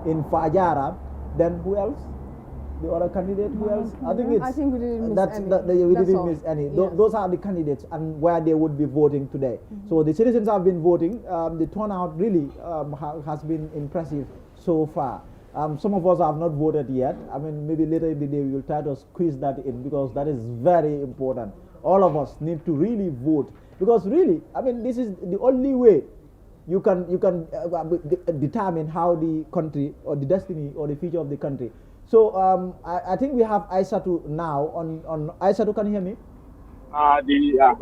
in Fajara. Then who else? The other candidate, who else? I think we didn't miss any. We didn't miss any. Yes. Those are the candidates and where they would be voting today. So the citizens have been voting. The turnout really has been impressive so far. Some of us have not voted yet. I mean, maybe later in the day we will try to squeeze that in because that is very important. All of us need to really vote because really, I mean, this is the only way you can determine how the country or the destiny or the future of the country. So I think we have Essa to now on Essa to, can you hear me? I think the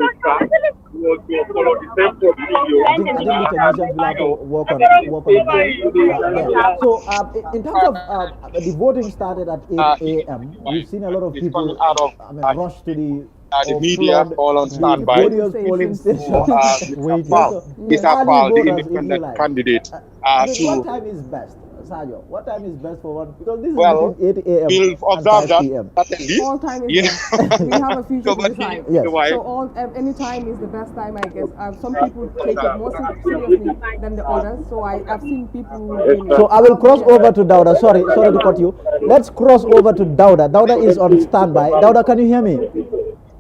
technicians will have to work on it. So in terms of the voting started at 8 a.m. We've seen a lot of people rush to the media all on standby. Polling station. The independent candidate. What time is best? Sajo, what time is best for one? Because this is 8 a.m. We'll observe that at least. All time is best. We have a future to decide. Yes. So any time is the best time, I guess. Some people take it more seriously than the others. So I've seen people. So I will cross over to Dauda. Sorry to cut you. Let's cross over to Dauda. Dauda is on standby. Dauda, can you hear me?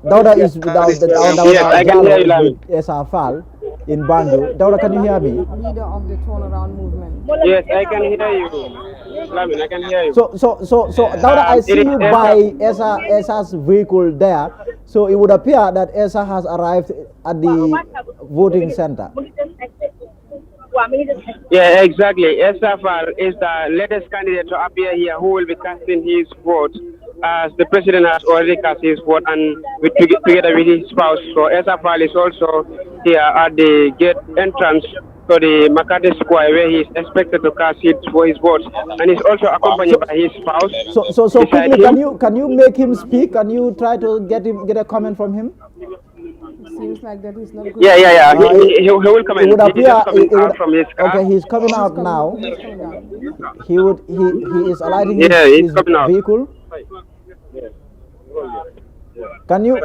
Dauda is I can hear you. Essa Faal in Banjul. Dauda, can you hear me? Leader of the turnaround movement. Yes, I can hear you. Lamin, I can hear you. So Dauda, I see you by Essa's vehicle there. So it would appear that Essa has arrived at the voting center. Yeah, exactly. Essa Faal is the latest candidate to appear here who will be casting his vote, as the president has already cast his vote and together with his spouse. So Essa Faal is also here at the gate entrance to the Makati Square where he is expected to cast his vote, and he's also accompanied by his spouse. So quickly, can you make him speak? Can you try to get a comment from him? Seems like that is not good. Yeah. He will come in. It would appear from his car. Okay, he's coming out now. He is alighting his vehicle. Can you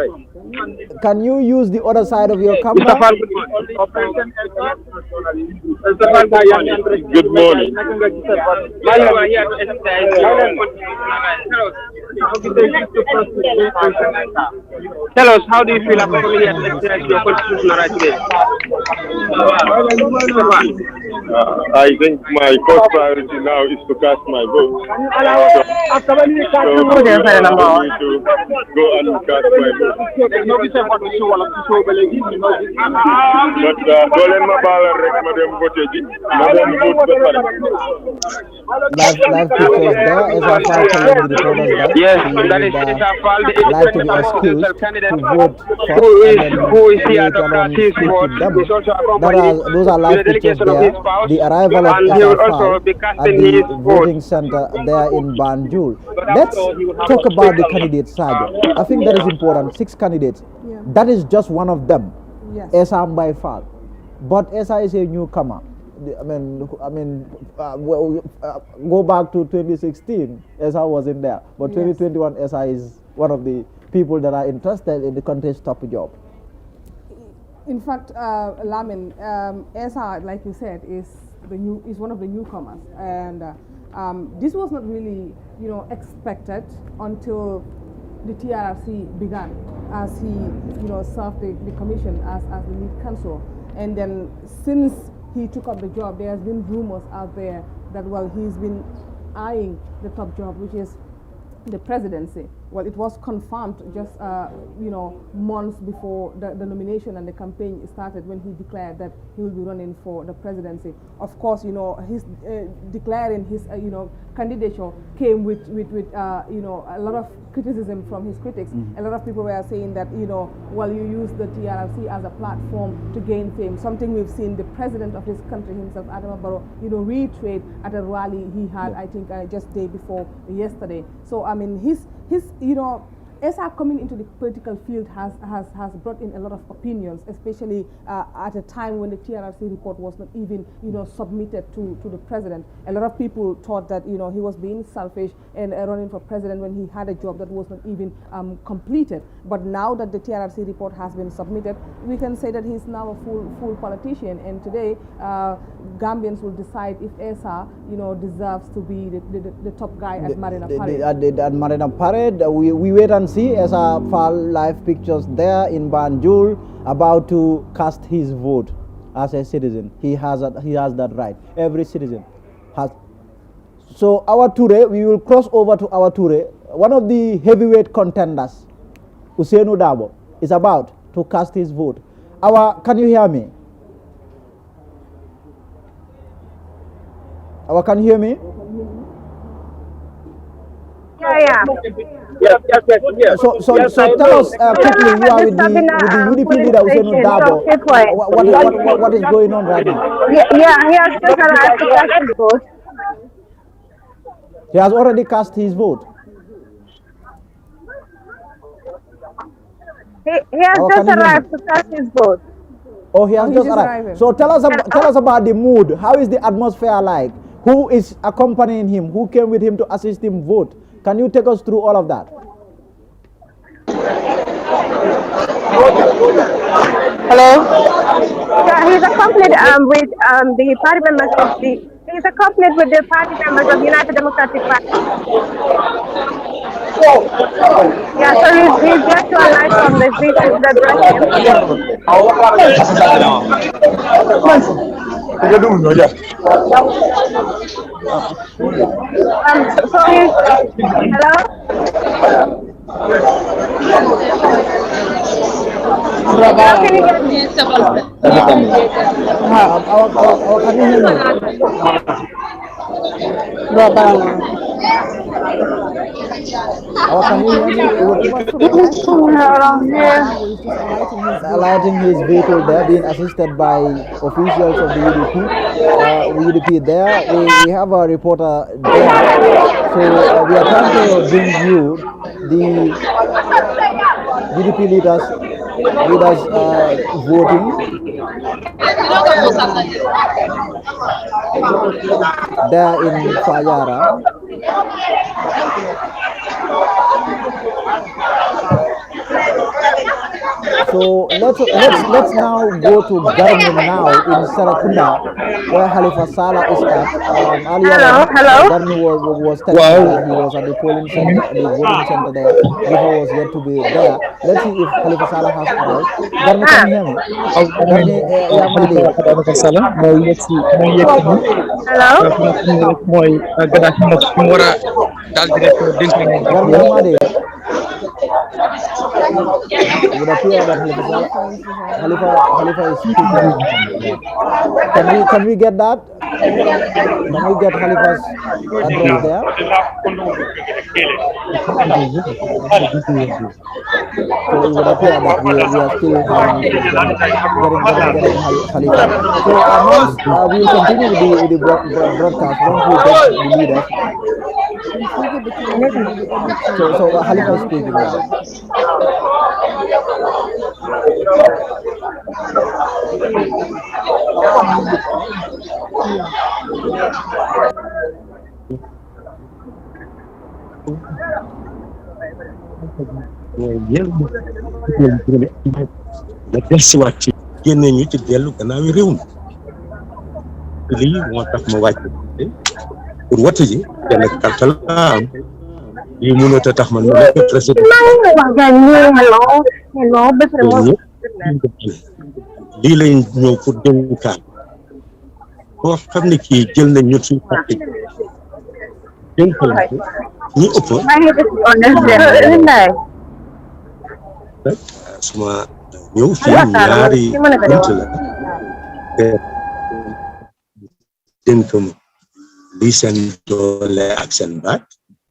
use the other side of your camera? Good morning. Tell us, how do you feel about coming here to exercise your constitutional right today? I think my first priority now is to cast my vote. So I need to go and cast my vote. But dolen ma bala rek ma dem vote ji ma dem vote ba pare. Live pictures there as I found telling the reporters that yes, that is Essa Faal, the independent candidate to vote who is here to cast his vote. He's also accompanied those are live pictures there. The arrival of Essa Faal at the voting center there in Banjul. Let's talk about the candidates, Sajo. I think that is important. 6 candidates. Yeah. That is just one of them. Yes. Essa by Faal. But Essa is a newcomer. go back to 2016, Essa wasn't there, but 2021 Essa is one of the people that are interested in the country's top job. In fact, Lamin, Essa, like you said, is one of the newcomers, and this was not really, expected until the TRRC began, as he, served the commission as the lead counsel, and then since he took up the job, there has been rumors out there that he's been eyeing the top job, which is the presidency. Well, it was confirmed just months before the nomination and the campaign started, when he declared that he will be running for the presidency. Of course, his declaring his candidature came with a lot of criticism from his critics. A lot of people were saying that you use the TRRC as a platform to gain fame, something we've seen the president of this country himself, Adama Barrow, reiterate at a rally he had, I think, just day before yesterday. So I mean, his Essa coming into the political field has brought in a lot of opinions, especially at a time when the TRRC report was not even submitted to the president. A lot of people thought that he was being selfish and running for president when he had a job that was not even completed. But now that the TRRC report has been submitted, we can say that he's now a full politician. And today, Gambians will decide if Essa deserves to be the top guy at Marina Parade. At Marina Parade, we wait and see. Essa Faal live pictures there in Banjul, about to cast his vote as a citizen. He has that right. Every citizen has. So our Toure, we will cross over to our Toure. One of the heavyweight contenders, Usainu Dabo, is about to cast his vote. Can you hear me? Can you hear me? Yeah. Yes. So tell us quickly, you are with the UDP leader Usainu Dabo. What is going on right now? Yeah, he has just arrived to cast his vote. He has already cast his vote. He has just arrived to cast his vote. Oh, he has just arrived. So tell us about the mood. How is the atmosphere like? Who is accompanying him? Who came with him to assist him vote? Can you take us through all of that? Hello? Yeah, he's accompanied with the party members of the United Democratic Party. Yeah, so he's just to alight from the vehicles that brought hello? Can you get me? Can you hear me? Alighting his vehicle there, being assisted by officials of the UDP there. We have a reporter there, so we are trying to bring you the UDP leaders voting. There in Fayara. So let's now go to Garmin now in Sarakunda, where Halifa Sallah is at. Hello. Garmin was telling me he was at the polling center, the voting center there. Halifa was yet to be there. Let's see if Halifa Sallah has arrived. Garmin, can you hear me? Garmin, it would appear that Halifa is speaking. Can we get that? Can we get Halifa's address there? So it would appear that we are still having getting Halifa. So we will continue with the broadcast once we get the leaders. So Halifa is speaking now. da dellusiwaat ci génne ñu ci dellu gannaaw réew mi lii moo tax ma wàcc pour watu ji kenn carte la am lii mënut a tax man ma nekk président lii lañ ñëw pour dénkaan boo xam ne kii jël nañ ñun suñu parti dénkal ko ñu ëpp suma ñëw fii ñaari bunt la dénkam lii seen doole ak seen baat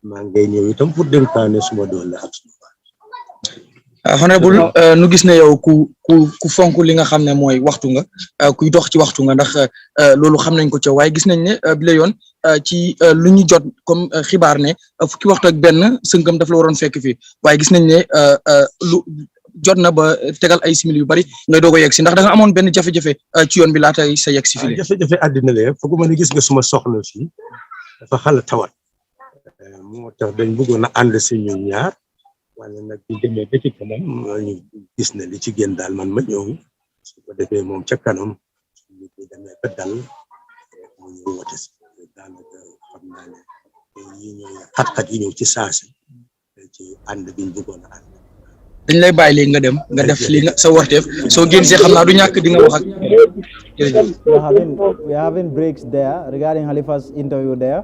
maa ngay ñëw itam pour dénkaane suma doole ak suma baat honorable nu gis ne yow ku fonk li nga xam ne mooy waxtu nga kuy dox ci waxtu nga ndax loolu xam nañ ko ca waaye gis nañ ne bi la yoon ci lu ñu jot comme xibaar ne fukki waxtu ak benn sënkam daf la waroon fekk fii waaye gis nañ ne lu jot na ba tegal ay simili yu bari ngay doog a yegg si ndax da nga amoon benn jafe-jafe ci yoon bi laata sa yegg si fii jafe-jafe àddina la fooguma ne gis nga suma soxla fii dafa xala tawat moo tax dañ bëggoon a ànd si ñun ñaar wala nag ñu demee ba ci kanam ñu gis ne li ci génn daal man ma ñëw su ko defee moom ca kanam ñu demee ba dal mu ñu woote si daanaka xam naa ne yi ñëw xat-xat yi ñëw ci saasi ci ànd bi ñu bëggoon a ànd dañ lay bàyyi léegi nga dem nga def li nga sa warteef soo génn see xam naa du ñàkk di nga wax ak we are having breaks there regarding Halifa's interview there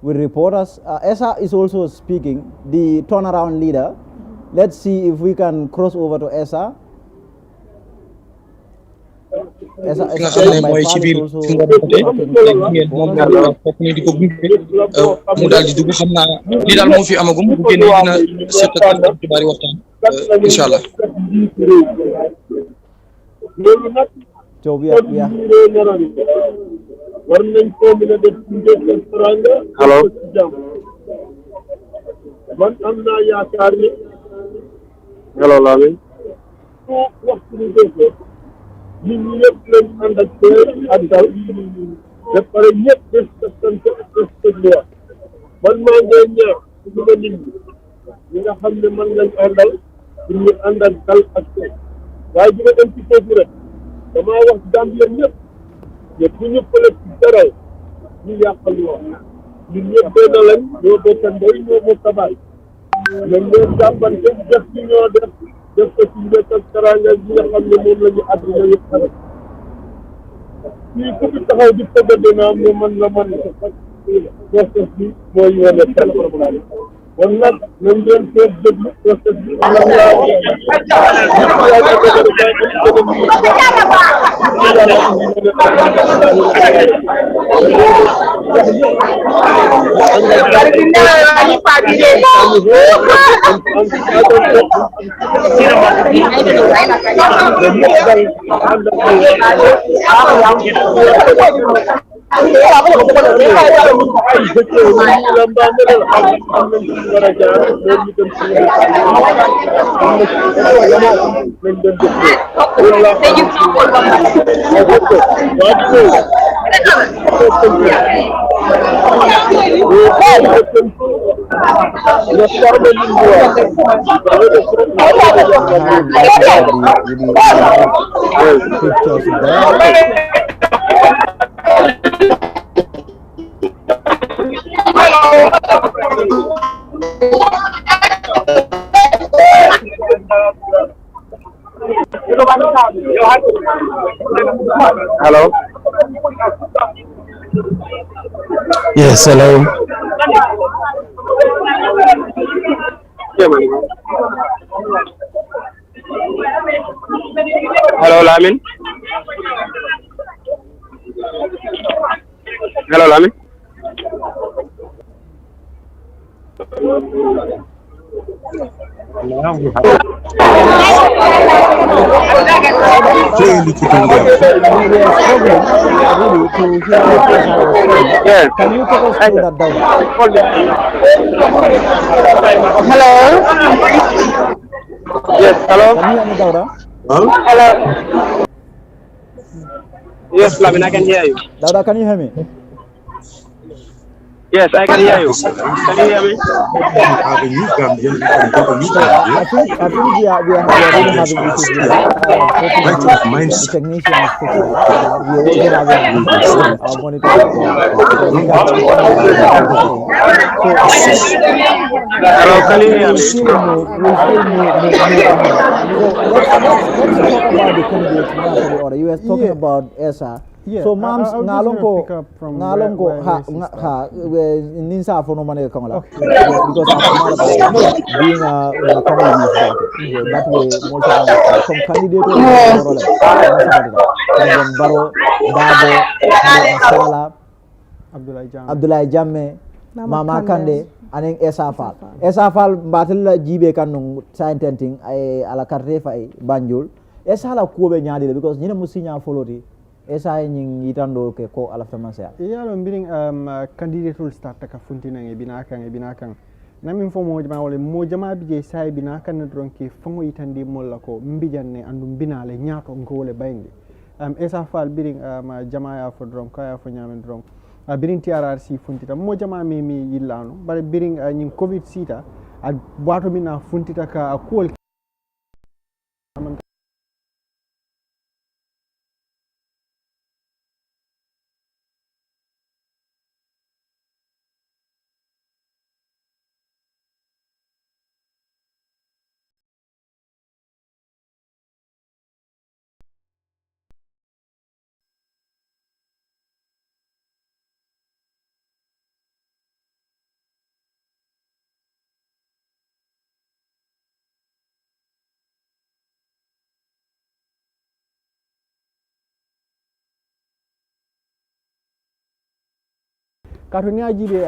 with reporters. Essa is also speaking, the turnaround leader. Let's see if we can cross over to Essa. Essa nga xam ne mooy ci biir fi nga defate ngeen moom daal fokk ñu di ko gunge mu daal di dugg xam naa li daal moo fi amagum bu génnee dina seet ak xibaari waxtaan incha allah war nañ ko mën a def ci njëkkal teranga allo man am naa yaakaar ni allo Lamin su waxtu ni defee nit ñi ñëpp lañ ànd ak teel ak dal ba pare ñëpp def sant dégluwaat man maa ngay ñaax su ma nit ñi nga xam ne man lañ àndal pour ñu ànd ak dal ak teel waaye bi nga dem ci foofu rek damaa wax Gambien ñëpp ñëpp bu ñu pële ci dara ñu yàqal wax ñun ñëpp benn lañ ñoo bokk ndey ñoo bokk baay ñoom ñoo jàppante def ci ñoo def ko ci njëkk ak teraanga bi nga xam ne moom la ñu àdduna yëpp xarit fii ku fi taxaw di tëgg dina am ne man la man process bi mooy wane xel kon nag nañ leen seet déglu process bi Hello. Yes, hello. Hello, Lamin. Hello, Lamin. Yes. Can you take us through that down? Hello. Yes, hello. Can you hear me, Dauda? Hello. Yes, Lamin, I can hear you. Dauda, can you hear me? Yes, I can hear you. Can you hear me? Have a new Gambian, we can get a new So Gambian. I think we are really having issues with that. Hopefully the technician is fixing it. We are also having issues with our monitor as well. So we cannot understand what he's saying. So Can you hear we'll me? still move ahead. So let's talk about the candidates now for the order. You were talking about Essa. Yeah, So Mams I'll pick up from where Ninsa for no money yes, because I'm being a common use that way most of some candidates Barrow, Dabo, Sallah, Abdullah Jammeh, Mama Kandeh, and Essa Faal. Essa Faal battle jibe kanung sciententing ay ala carte fa Banjul. Essa la kuobe nyaadi because nyina musinya foloti. Essa nying itando ke ko ala famansa. Ya lo mbiring candidate will start ka funtina e binakang. Namin fo mo jama wala mo jama bije say binakan dronki fango itandi molla ko mbijanne andum binale nyaato ngole bayndi. Essa Faal biring jama ya fo dron kaya fo nyamen dron. Biring TRRC funtita mo jama mi yillano bare biring nyin covid sita a bato mina funtita ka a kol kato ni ajibe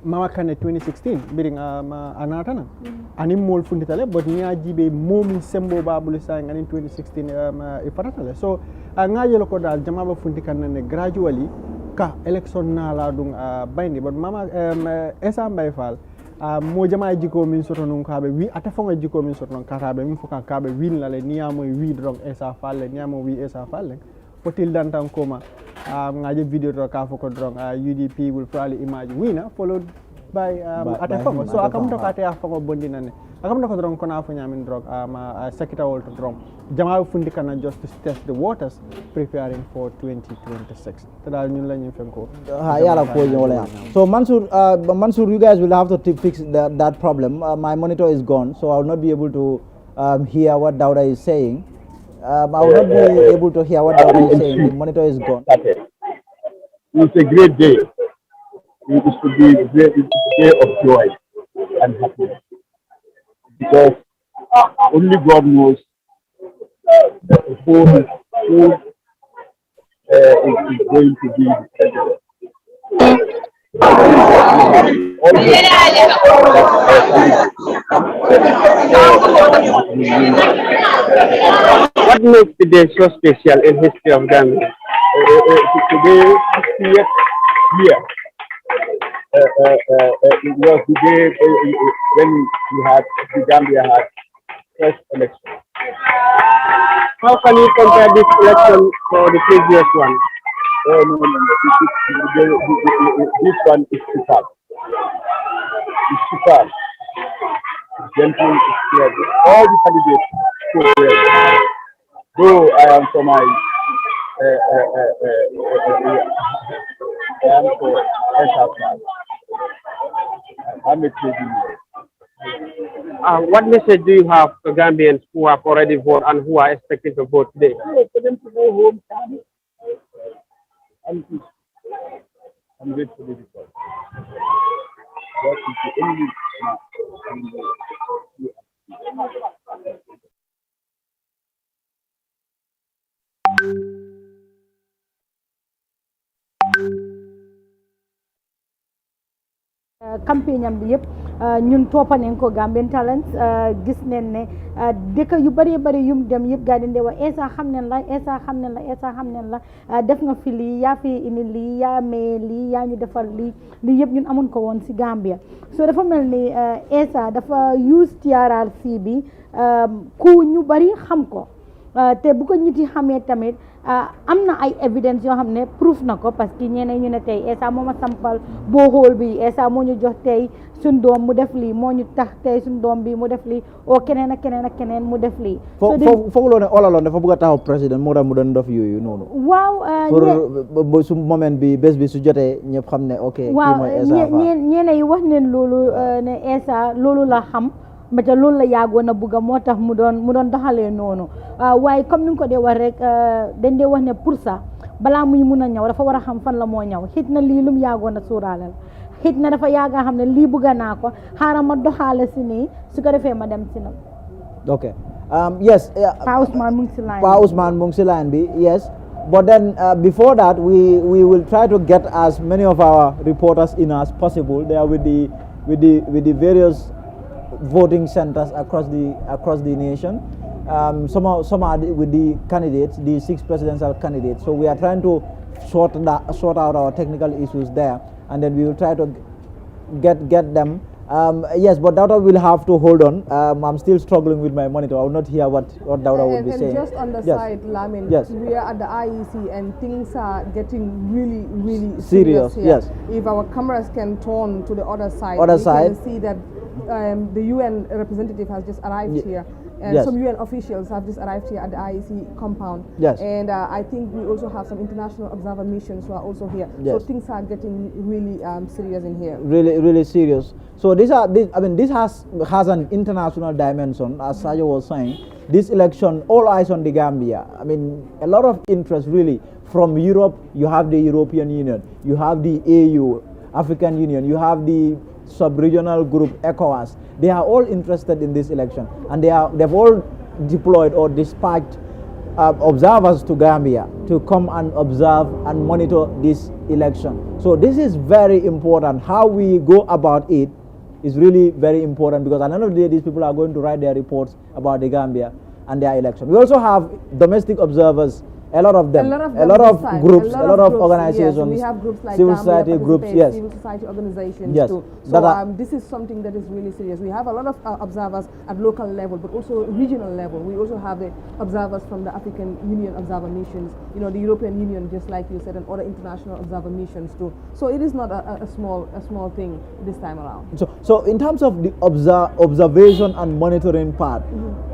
Mama Kandeh 2016 biring anatana ani mol funditale but ni ajibe momi sembo babulu sang ani 2016 ifaratale so ngaje loko dal jamaba fundi kanne gradually ka election na la dung bayndi but mama Essa Mbay Faal mo jama jiko min soto non kabe wi ata fonga jiko min soto non katabe min foka kabe win la le niamo wi drong Essa Faal le niamo wi Essa Faal le potil dantan koma ngaje video to ka foko drong UDP will probably emerge winner followed by Atafongo. So akam to kate Afongo bondina ne akam to drong kona fo nyamin drong secretary to drong jama fundi kana just to test the waters preparing for 2026 tadal ñun lañu fenko yala ko ñola so Mansur you guys will have to fix that problem. My monitor is gone, so I will not be able to hear what Dauda is saying. I will not be able to hear what Dauda is saying. The monitor is gone. It's a great day. It should be a day of joy and happiness. Because only God knows who is going to be the president. What makes today so special in history of Gambia? Today, here, it was the day when the Gambia had first election. How can you compare this election for the previous one? No. This one is superb. It's superb. Gentle, all the candidates so well. Though I am for my I am for Essa Faal. I'm a trading man. What message do you have to Gambians who have already voted and who are expecting to vote today? For them to go home, I'm grateful to the God. That is the only campagne am bi yëpp ñun toppanen ko Gambian Talents gis neen ne dëkk yu bari yum dem yëpp gaa dinde wax Essa xam neen la def nga fi lii yaa fi indi lii yaa mee lii yaa ñu defal lii yëpp ñun amun ko woon si Gambia so dafa mel ni Essa dafa use TRRC bi ku ñu bari xam ko te bu ko nit yi xamee tamit am na ay evidence yoo xam ne proof na ko parce que ñeneen ñu ne tey Essa moo ma sampal borehole bi Essa moo ñu jox tey suñ doom mu def lii moo ñu tax tey suñ doom bi mu def lii o keneen ak keneen ak keneen mu def lii fooguloo ne olaloon dafa bëgg a taxaw président moo tax mu doon def yooyu noonu waaw pour su moment bi bés bi su jotee ñëpp xam ne ok kii mooy Essa ñeene yi wax neen loolu ne Essa loolu la xam mais loolu la yàggoon a bugga moo tax mu doon doxalee noonu waaye comme ni nga ko dee wax rek dañ dee wax ne pour ça balaa muy mun a ñëw dafa war a xam fan la moo ñëw xit na lii lum yàggoon a suuraale la xit na dafa yàgg a xam ne lii bugga naa ko xaaral ma doxaale si nii su ko defee ma dem si nag ok yes Pa Ousmane mu ngi si line Pa Ousmane mu ngi si line bi yes but then before that we will try to get as many of our reporters in as possible there with the various voting centers across the nation. Some are with the candidates, the 6 presidential candidates. So we are trying to sort out our technical issues there, and then we will try to get them. Yes, but Dauda will have to hold on. I'm still struggling with my monitor. I will not hear what Dauda will be saying. And just on the side, Lamin, we are at the IEC and things are getting really, really serious here. Yes. If our cameras can turn to the other side, can see that the UN representative has just arrived here. And some UN officials have just arrived here at the IEC compound. Yes. And I think we also have some international observer missions who are also here. Yes. So things are getting really serious in here. Really, really serious. So this has an international dimension, as Sajo was saying. This election, all eyes on the Gambia. I mean, a lot of interest really from Europe. You have the European Union, you have the AU, African Union, you have the sub-regional group ECOWAS. They are all interested in this election, and they've all deployed or dispatched observers to Gambia to come and observe and monitor this election. So this is very important. How we go about it is really very important, because at the end of the day, these people are going to write their reports about the Gambia and their election. We also have domestic observers, a lot of them, a lot of groups, a lot of organizations. Yes, we have groups like civil society groups, yes, civil society organizations yes, too. So this is something that is really serious. We have a lot of observers at local level, but also regional level. We also have the observers from the African Union observer missions, the European Union, just like you said, and other international observer missions too. So it is not a small thing this time around. So in terms of the observation and monitoring part,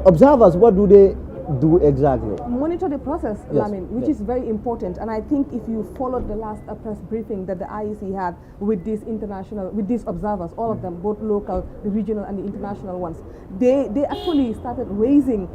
observers, what do they do exactly? Monitor the process, Lamin, which is very important. And I think if you followed the last press briefing that the IEC had with these observers, all of them, both local, the regional, and the international ones, they actually started raising,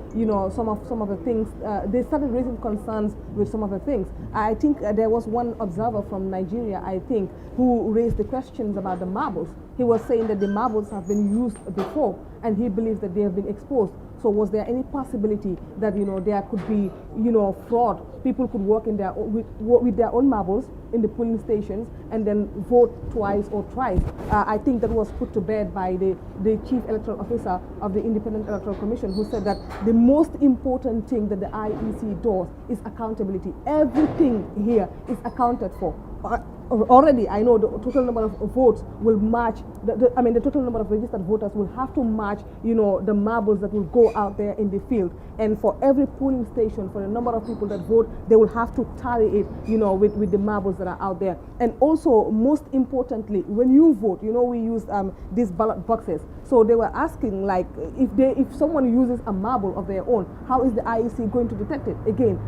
some of the things. They started raising concerns with some of the things. I think there was one observer from Nigeria, I think, who raised the questions about the marbles. He was saying that the marbles have been used before, and he believes that they have been exposed. So was there any possibility that there could be fraud? People could work in with their own marbles in the polling stations and then vote twice or thrice. I think that was put to bed by the chief electoral officer of the Independent Electoral Commission, who said that the most important thing that the IEC does is accountability. Everything here is accounted for. Already, I know the total number of votes will match. The total number of registered voters will have to match, the marbles that will go out there in the field. And for every polling station, for the number of people that vote, they will have to tally it, with the marbles that are out there. And also, most importantly, when you vote, we use these ballot boxes. So they were asking, like, if someone uses a marble of their own, how is the IEC going to detect it? Again,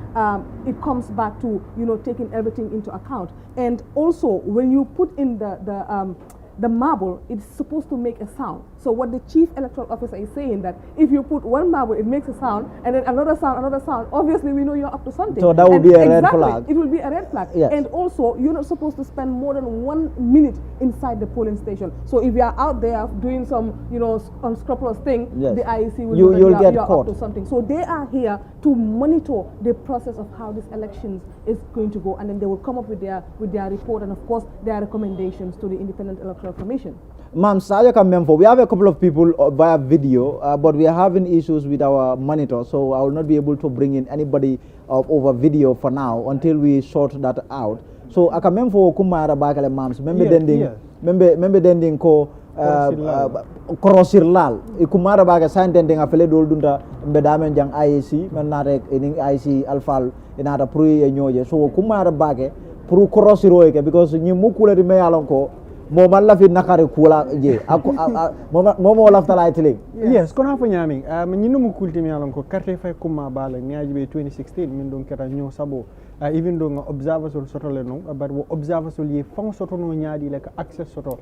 it comes back to taking everything into account. And also, when you put in the marble, it's supposed to make a sound. So what the chief electoral officer is saying, that if you put one marble, it makes a sound, and then another sound, obviously we know you're up to something. So that would be a red flag. It will be a red flag. Yes. And also, you're not supposed to spend more than 1 minute inside the polling station. So if you are out there doing some, unscrupulous thing, yes, the IEC will you'll know that you're caught up to something. So they are here to monitor the process of how this elections is going to go, and then they will come up with their report, and of course their recommendations to the Independent Electoral Commission. Ma'am, we have a couple of people via video, but we are having issues with our monitor, so I will not be able to bring in anybody over video for now until we sort that out. So akamemfo kumara bakale mams, membe dending ko korosir lal ikumara baga santende nga fele dol dunda mbedamen jang IEC men na rek ini IEC alfal inata pro e nyoje so kumara baga pour korosiro ke because nyi mukula di me yalon ko mo man la fi nakare kula je mo la tala itlik yes kono fa nyami nyi no mukulti mi yalon ko carte fay kuma bala nyaaji be 2016 min don keta nyo sabo even though nga observation soto le no but wo observation ye fon soto no nyaadi le ka access soto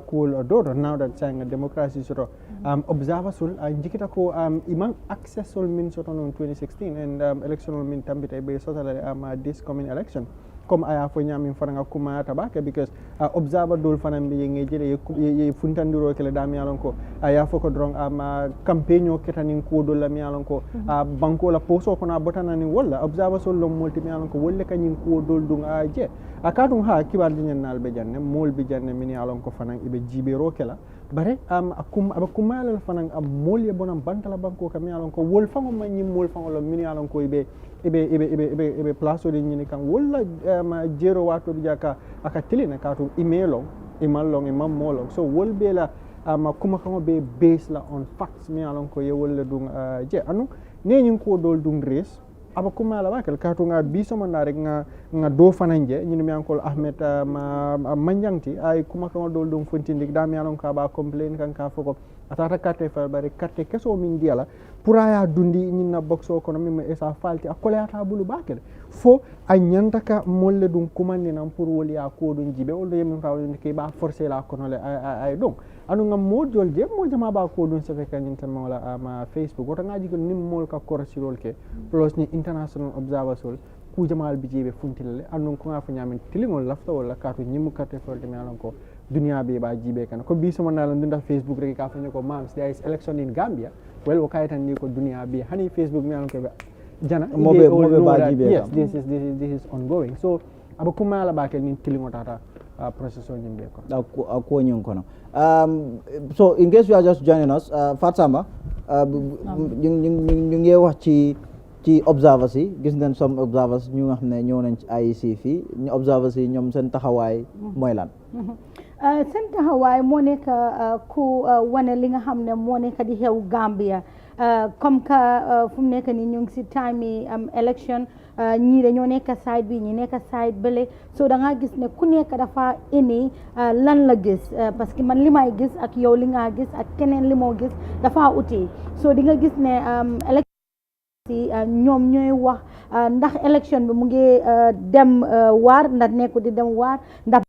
cool do now that saying democracy soto observation jikita ko imang access sol min soto no 2016 and electional min tambita be soto le this coming election comme aya fo nyami faranga kuma tabake because observer dol fanam be nge jele ye funtandiro kele dam yalon ko aya fo ko drong campaign o ketanin ko dol lam yalon ko banko la poso ko na botana ni wala observer sol lo multi yalon ko wolle kanyin ko dol dung je akatum ha kibar dinyen nal be janne mol be janne min yalon ko fanan ibe jibero kala bare akuma la fanan mol ye bonam bantala banko kam yalon ko wol fango manyi mol fango lo min yalon ko ibe place de nyini kan wala ma jero wato jaka aka tilina ka to email long e mamolong so wol bela ma kuma kan be base la on facts mi alon ko ye wala dung je anu ne nyin ko dol dung res aba kuma la bakal ka to nga biso man rek nga do fananje nyini mi ankol ahmed ma manjangti ay kuma kan dol dung fontindik dam yalon ka ba complain kan ka foko atata carte fa bare carte keso min diala puraya dundi nyina boxo kono mi esa falti akole ata bulu bakel fo a nyanta ka molle dum kumandi nan pour woli ya ko dum jibe o yemin fawde ke ba forcer la kono le ay donc anu ngam modjol je mo jama ba ko dum se fe kan tan wala ma facebook wota ngaji ko nim mol ka korosirol ke plus ni international observer sol ku jamal bi jibe funtilale anu ko nga fa nyamin tilingol lafta wala kaatu nyimu carte forte mi alon ko dunia be ba jibe kan ko bi sama nala ndunda facebook rek ka fa ko mams there is election in Gambia well wakaitan ni ko dunia be hani facebook mi alon ko jana mobe ba jibe yes this is ongoing so abakuma la bakel ni tilingo tata process o nyimbe ko ako nyon kono so in case you are just joining us Fatsamba ñu ngi wax ci observers yi gis nañ some observers ñu nga xamne ñëw nañ ci IEC fi ñu observers yi ñom seen taxawaay mooy lan seen taxawaay moo nekk ku wane li nga xam ne moo nekk di xew Gambia comme que fu mu nekk nii ñu ngi si time yi election ñii dañoo nekk side bi ñi nekk side bële so da ngaa gis ne ku nekk dafa ini lan la gis parce que man li may gis ak yow li nga gis ak keneen li moo gis dafa uti so di nga gis ne election ñoom ñooy wax ndax election bi mu ngi dem waar ndax nekku di dem waar ndax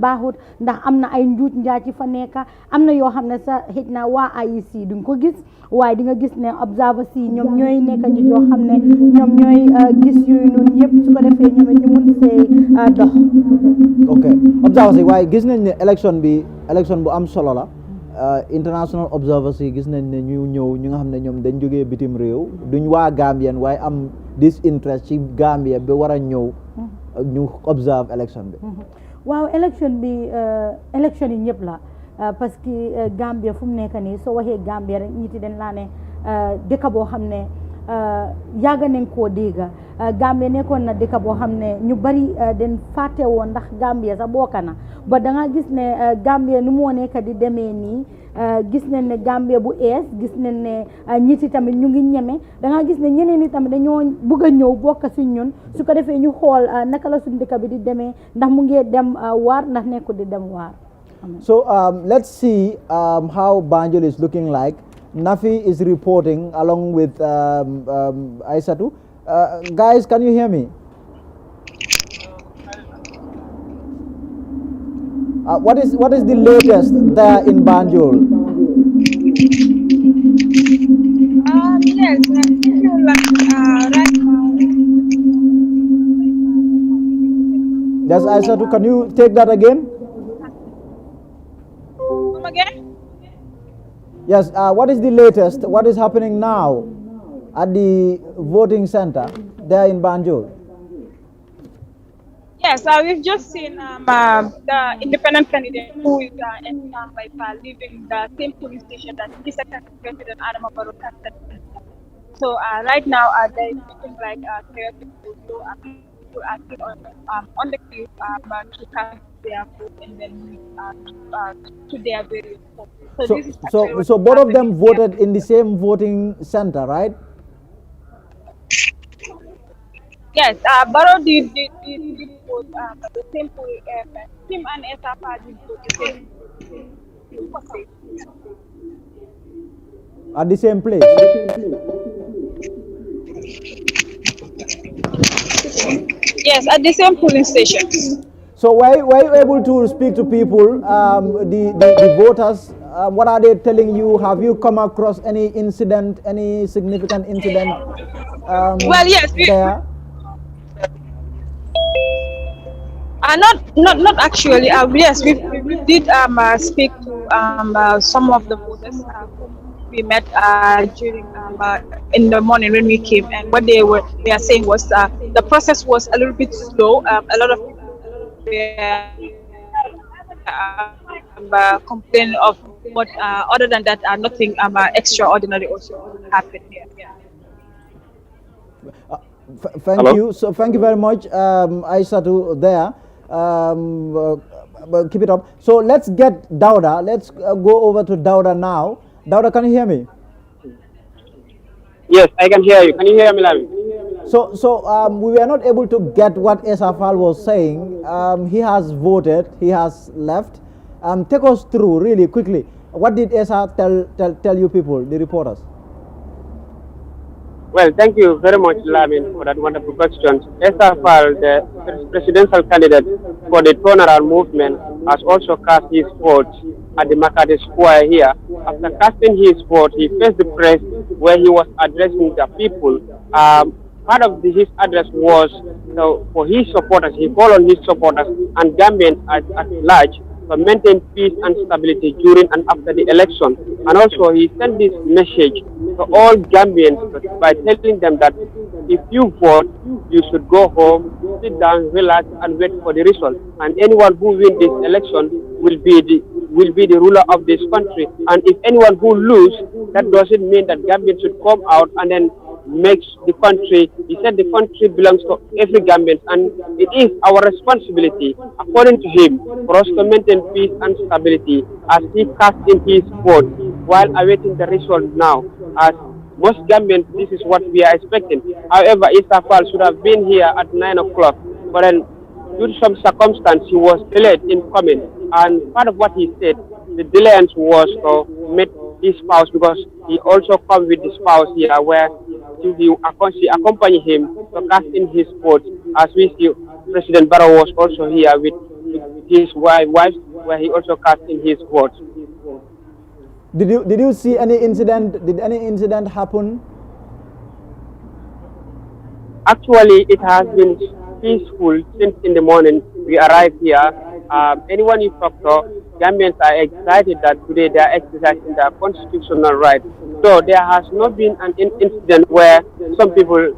baaxut ndax am na ay njuuj njaaj ci fa nekk am na yoo xam ne sa xëj na waa IEC duñ ko gis waaye di nga gis ne observers yi ñoom ñooy nekk nit yoo xam ne ñoom ñooy gis yooyu noonu yëpp su ko defee ñoom ñu mun see dox ok observers yi waaye gis nañ ne élection bu am solo la international observers yi gis nañ ne ñu ñëw ñu nga xam ne ñoom dañ jógee bitim réew duñ waa Gambien waaye am disinterest ci Gambia ba war a ñëw ñu observe élection bi waaw élection bi élection yi ñëpp la parce que Gambia fu mu nekk nii soo waxee Gambia rek ñi ti dañ laa ne dëkk boo xam ne yàgg nañ koo dégg Gambia nekkoon na dëkk boo xam ne ñu bari den fàtte woon ndax Gambia sax bokk na ba da nga gis ne Gambia ni moo nekk di demee nii gis nañ ne Gambia bu ees gis nañ ne ñit yi tamit ñu ngi ñeme da nga gis ne ñeneen ñi tamit dañoo bëgg a ñëw bokk si ñun su ko defee ñu xool naka la suñu dëkk bi di demee ndax mu ngi dem waar ndax nekkul di dem waar. So let's see how Banjul is looking like. Nafi is reporting along with Aisatu. Guys, can you hear me? What is the latest there in Banjul? Yes, right now. Yes, Aisatu, can you take that again? Come again? Yes, what is the latest? What is happening now at the voting center there in Banjul? Yes, we've just seen the independent candidate who is endorsed by Faal leaving the same police station that his second President Barrow tested. So right now there is looking like chaotic. So people are still on the queue to cast their vote and then move to their various votes. So this is actually what So is both of happening them here. voted in the same voting center, right? Yes, Barrow did vote the same poll. Him and Essa did vote the same place. At the same place. Yes, at the same polling station. So were you able to speak to people, the voters? What are they telling you? Have you come across any incident, any significant incident Well, yes, there? not actually. Yes, we did speak to some of the voters whom we met during in the morning when we came, and what they are saying was the process was a little bit slow. A lot of people were complaining of, but other than that, nothing extraordinary also happened here. Thank Hello? you. So thank you very much, Aisha, there. But keep it up. So let's get Dauda. Let's go over to Dauda now. Dauda, can you hear me? Yes, I can hear you. Can you hear me, Lami? So we were not able to get what Essa Faal was saying. He has voted. He has left. Take us through really quickly. What did Essa tell you people, the reporters? Well, thank you very much, Lamin, for that wonderful question. Essa Faal, the presidential candidate for the Turnout movement, has also cast his vote at the Makati Square here. After casting his vote, he faced the press where he was addressing the people. Part of his address was for his supporters. He called on his supporters and Gambians at large to maintain peace and stability during and after the election. And also he sent this message to all Gambians by telling them that if you vote, you should go home, sit down, relax, and wait for the result. And anyone who wins this election will be the ruler of this country. And if anyone who loses, that doesn't mean that Gambians should come out and then makes the country. He said the country belongs to every Gambian, and it is our responsibility, according to him, for us to maintain peace and stability as he cast in his vote while awaiting the result now. As most Gambians, this is what we are expecting. However, Essa Faal should have been here at 9 o'clock, but then due to some circumstance, he was delayed in coming. And part of what he said, the delay was to meet his spouse, because he also come with the spouse here, where she accompany him to cast in his vote. As we see, President Barrow was also here with his wife, where he also cast in his vote. Did you see any incident? Did any incident happen? Actually, it has been peaceful since in the morning we arrived here. Anyone you talk to, Gambians are excited that today they are exercising their constitutional right. So there has not been an incident where some people,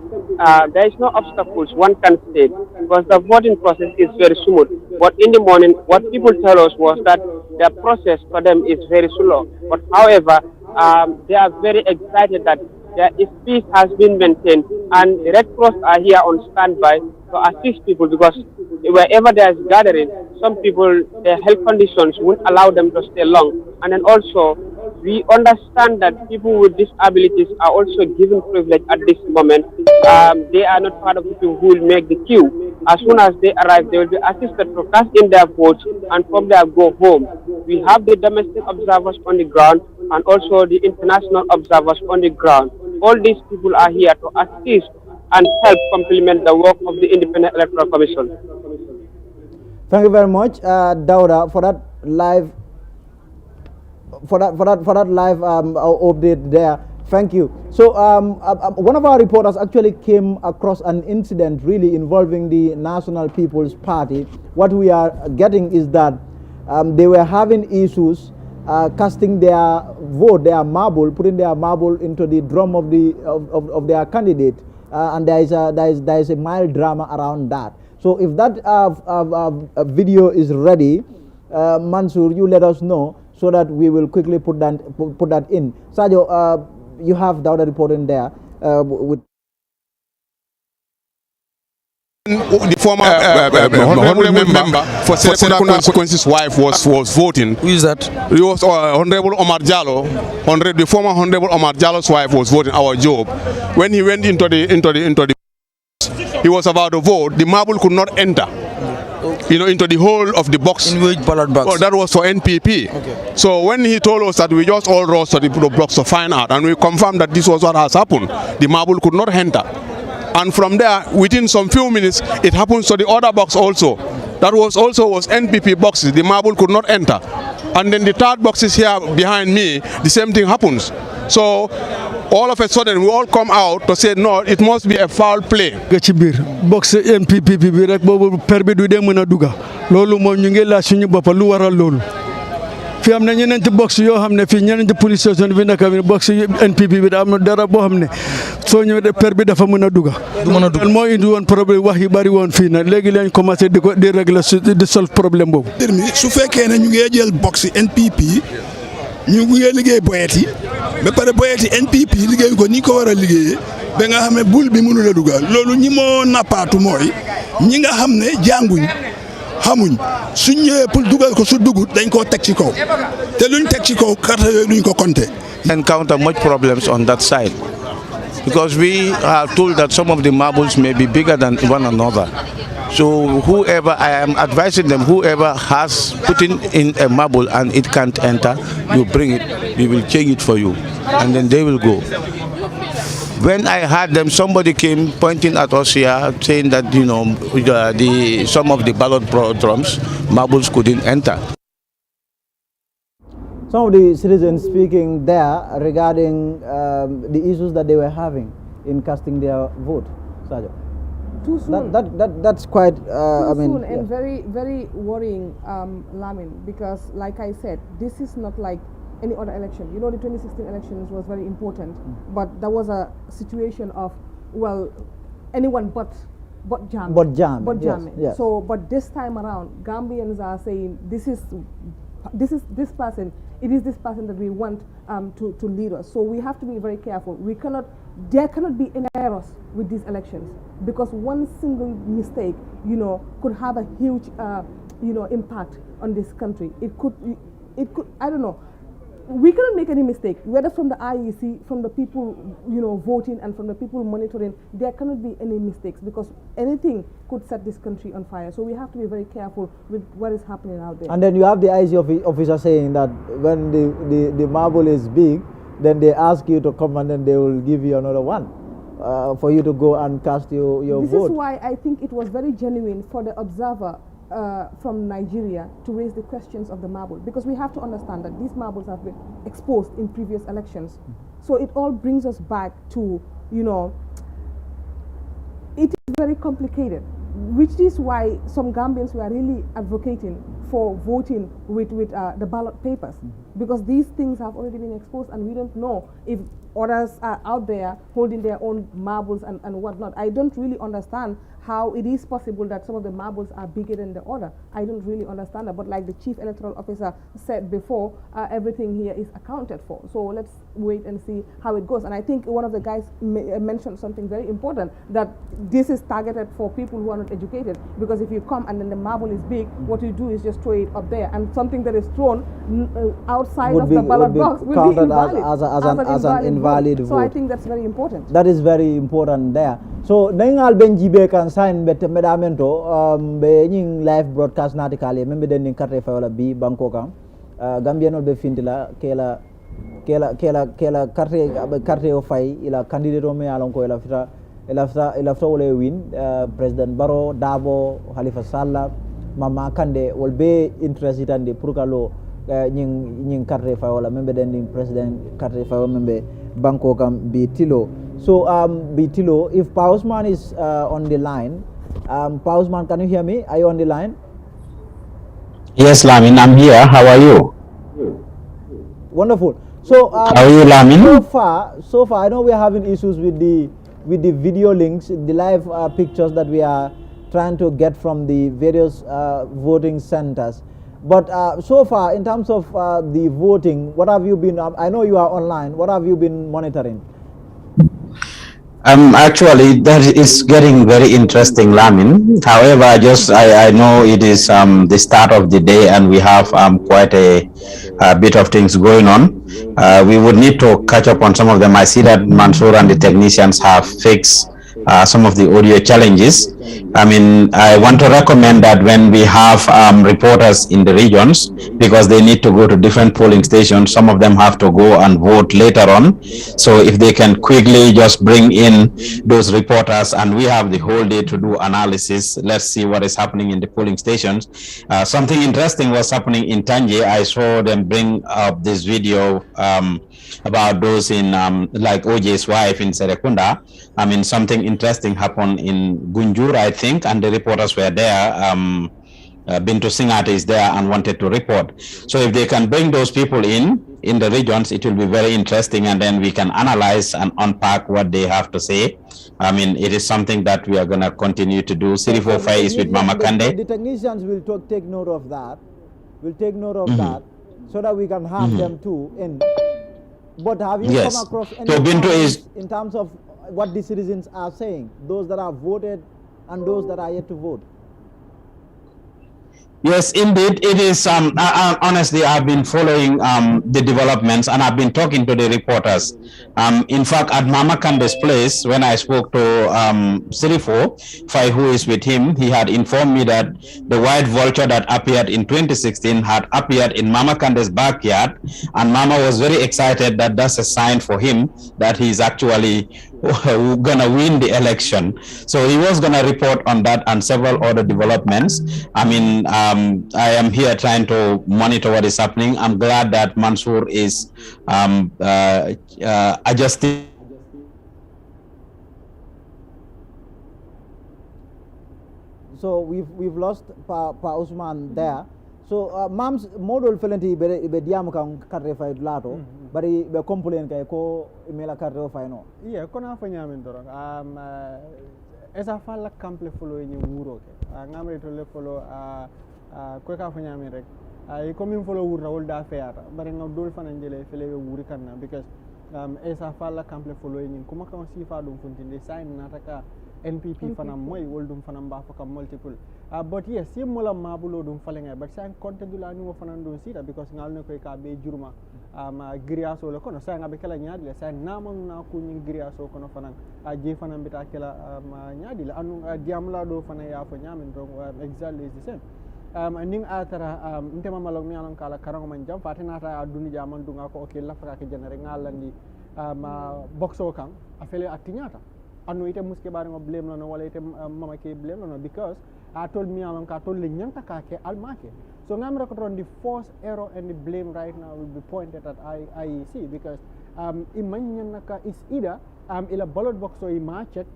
there is no obstacles, one can say, because the voting process is very smooth. But in the morning, what people tell us was that the process for them is very slow. But however, they are very excited that peace has been maintained, and the Red Cross are here on standby to assist people, because wherever there is gathering, some people, their health conditions won't allow them to stay long. And then also, we understand that people with disabilities are also given privilege at this moment. They are not part of the people who will make the queue. As soon as they arrive, they will be assisted to cast in their votes, and from there go home. We have the domestic observers on the ground and also the international observers on the ground. All these people are here to assist and help complement the work of the Independent Electoral Commission. Thank you very much, Dauda, for that live update there. Thank you. So one of our reporters actually came across an incident really involving the National People's Party. What we are getting is that they were having issues casting their vote, their marble, putting their marble into the drum of their candidate, and there is a mild drama around that. So if that video is ready, Mansour, you let us know so that we will quickly put that in. Sadio, you have the other report in there with The former honorable member for Serekunda constituency's wife was voting. Who is that? It was Honorable Omar Jallo. The former Honorable Omar Jallo's wife was voting our job. When he went into the he was about to vote. The marble could not enter. Into the whole of the box. In which ballot box? Oh, that was for NPP. Okay. So when he told us that we just all rose to the box to find out, and we confirmed that this was what has happened, the marble could not enter. And from there, within some few minutes, it happens to the other box also. That was NPP boxes. The marble could not enter. And then the third box is here behind me. The same thing happens. So all of a sudden, we all come out to say, no, it must be a foul play. Box NPP bi rek bobu perbi du dem meuna duga lolu mo ñu ngi la suñu bop lu waral lolu fi am na ñeneen box yo xamne fi ñeneen police station bi nak box NPP bi da am dara bo xamne so ñu de perbi dafa meuna duga du meuna duga mo indi won problème wax yi bari won fi na légui lañ commencé di régler di solve problème bobu su fekkee ne ñu ngi jël box NPP ñu ngi liggéey boyet yi ba pare boyet yi NPP liggéey ko ni ko wara liggéey ba nga xam ne bul bi mënu la dugal loolu ñi moo nappaatu mooy ñi nga xam ne jànguñ xamuñ suñ ñëwee pour dugal ko su dugut dañ koo teg ci kaw te luñ teg ci kaw carte yooyu duñ ko compter. Encounter much problems on that side because we are told that some of the marbles may be bigger than one another. So whoever, I am advising them, whoever has put in a marble and it can't enter, you bring it, we will change it for you, and then they will go. When I heard them, somebody came pointing at us here, saying that some of the ballot drums, marbles couldn't enter. Some of the citizens speaking there regarding the issues that they were having in casting their vote. Sajo. Too soon. That's quite. I mean, soon and very, very worrying, Lamin, because like I said, this is not like any other election. The 2016 elections was very important, but there was a situation of, well, anyone but jam. But jam. Yes. So, but this time around, Gambians are saying this is this person. It is this person that we want to lead us. So we have to be very careful. There cannot be any errors with these elections, because one single mistake, could have a huge, impact on this country. It could, I don't know. We cannot make any mistake, whether from the IEC, from the people, voting, and from the people monitoring. There cannot be any mistakes, because anything could set this country on fire. So we have to be very careful with what is happening out there. And then you have the IEC officer saying that when the marble is big, then they ask you to come and then they will give you another one for you to go and cast your vote. This is why I think it was very genuine for the observer from Nigeria to raise the questions of the marble, because we have to understand that these marbles have been exposed in previous elections. So it all brings us back to, it is very complicated, which is why some Gambians were really advocating for voting with the ballot papers, because these things have already been exposed and we don't know if others are out there holding their own marbles and whatnot. I don't really understand how it is possible that some of the marbles are bigger than the other. I don't really understand that, but like the chief electoral officer said before, everything here is accounted for. So let's wait and see how it goes. And I think one of the guys mentioned something very important, that this is targeted for people who are not educated, because if you come and then the marble is big, what you do is just throw it up there, and something that is thrown outside of the ballot box will be invalid as an invalid vote. So I think that's very important. That is very important there. So nengal benjibe kan sign bet medamento be nying live broadcast natikale membe den ning carte fawla bi banko kam Gambian be fintila kela carte o fay ila candidate o me alon ko ila fita wole win President Barrow, Dabo, Halifa, Sallah, Mama Kandeh will be interested in the purkalo nying carte fawla membe den ning President carte fawla membe banko kam bi tilo. So, Bitilo, if Pausman is on the line, Pausman, can you hear me? Are you on the line? Yes, Lamin, I'm here. How are you? Wonderful. So, how are you, Lamin? So far, I know we are having issues with the video links, the live pictures that we are trying to get from the various voting centers. But so far, in terms of the voting, what have you been? I know you are online. What have you been monitoring? Actually, that is getting very interesting, Lamin. However, I know it is the start of the day and we have quite a bit of things going on. We would need to catch up on some of them. I see that Mansour and the technicians have fixed some of the audio challenges. I mean, I want to recommend that when we have reporters in the regions, because they need to go to different polling stations, some of them have to go and vote later on. So if they can quickly just bring in those reporters and we have the whole day to do analysis, let's see what is happening in the polling stations. Something interesting was happening in Tanje. I saw them bring up this video about those in like OJ's wife in Serekunda. I mean, something interesting happened in Gunjur, I think, and the reporters were there. Bintu Singate is there and wanted to report. So if they can bring those people in the regions, it will be very interesting, and then we can analyze and unpack what they have to say. I mean, it is something that we are going to continue to do. Sirifo is with Mama Kandeh. The technicians will take note of that. We'll take note of that so that we can have them too in. But have you come across any in terms of what the citizens are saying, those that have voted and those that are yet to vote? Yes, indeed. It is, honestly, I've been following the developments and I've been talking to the reporters. In fact, at Mama Kandeh's place, when I spoke to Sirifo, who is with him, he had informed me that the white vulture that appeared in 2016 had appeared in Mama Kandeh's backyard, and Mama was very excited that that's a sign for him that he's actually gonna win the election. So he was gonna report on that and several other developments. I mean, I am here trying to monitor what is happening. I'm glad that Mansour is adjusting. So we've lost Pa Usman there. So mams model felenti be diamu kan karre fay lato bari be complain kay ko imela karre fay no. Yeah, kona fa nyamen doron. Essa Faal la kample follow ni wuro ke. Ngamre to le follow ko ka fa nyamen rek. Ay comme follow wuro wol da feata bari ngam dol fa njele fele wuri kanna because Essa Faal la kample follow ni kuma kan sifa dum funtinde sign nataka NPP fanam moy woldum fanam ba fa kam multiple but yes si mola mabulo dum falenga but sa konte dula ni mo fanan don sita because ngal ne koy ka be jurma ma griaso le kono sa ngabe kala nyaadi le sa namon na ko ni griaso kono fanan je fanan bita kala ma nyaadi le anu diamla do fana ya fa nyamin donc exactly is the same ning atara ntema malok mi alon kala karango man jam fatina ta aduni jaman dunga ko okay lafaka ke jenere ngalandi ma boxo kan afele atinyata anu ite muske bari ngo blame no wala ite mama ke blame no because I told me alon ka told le nyanta ka ke almake so ngam record the first error and the blame right now will be pointed at IEC because iman naka is either ila ballot box so ima check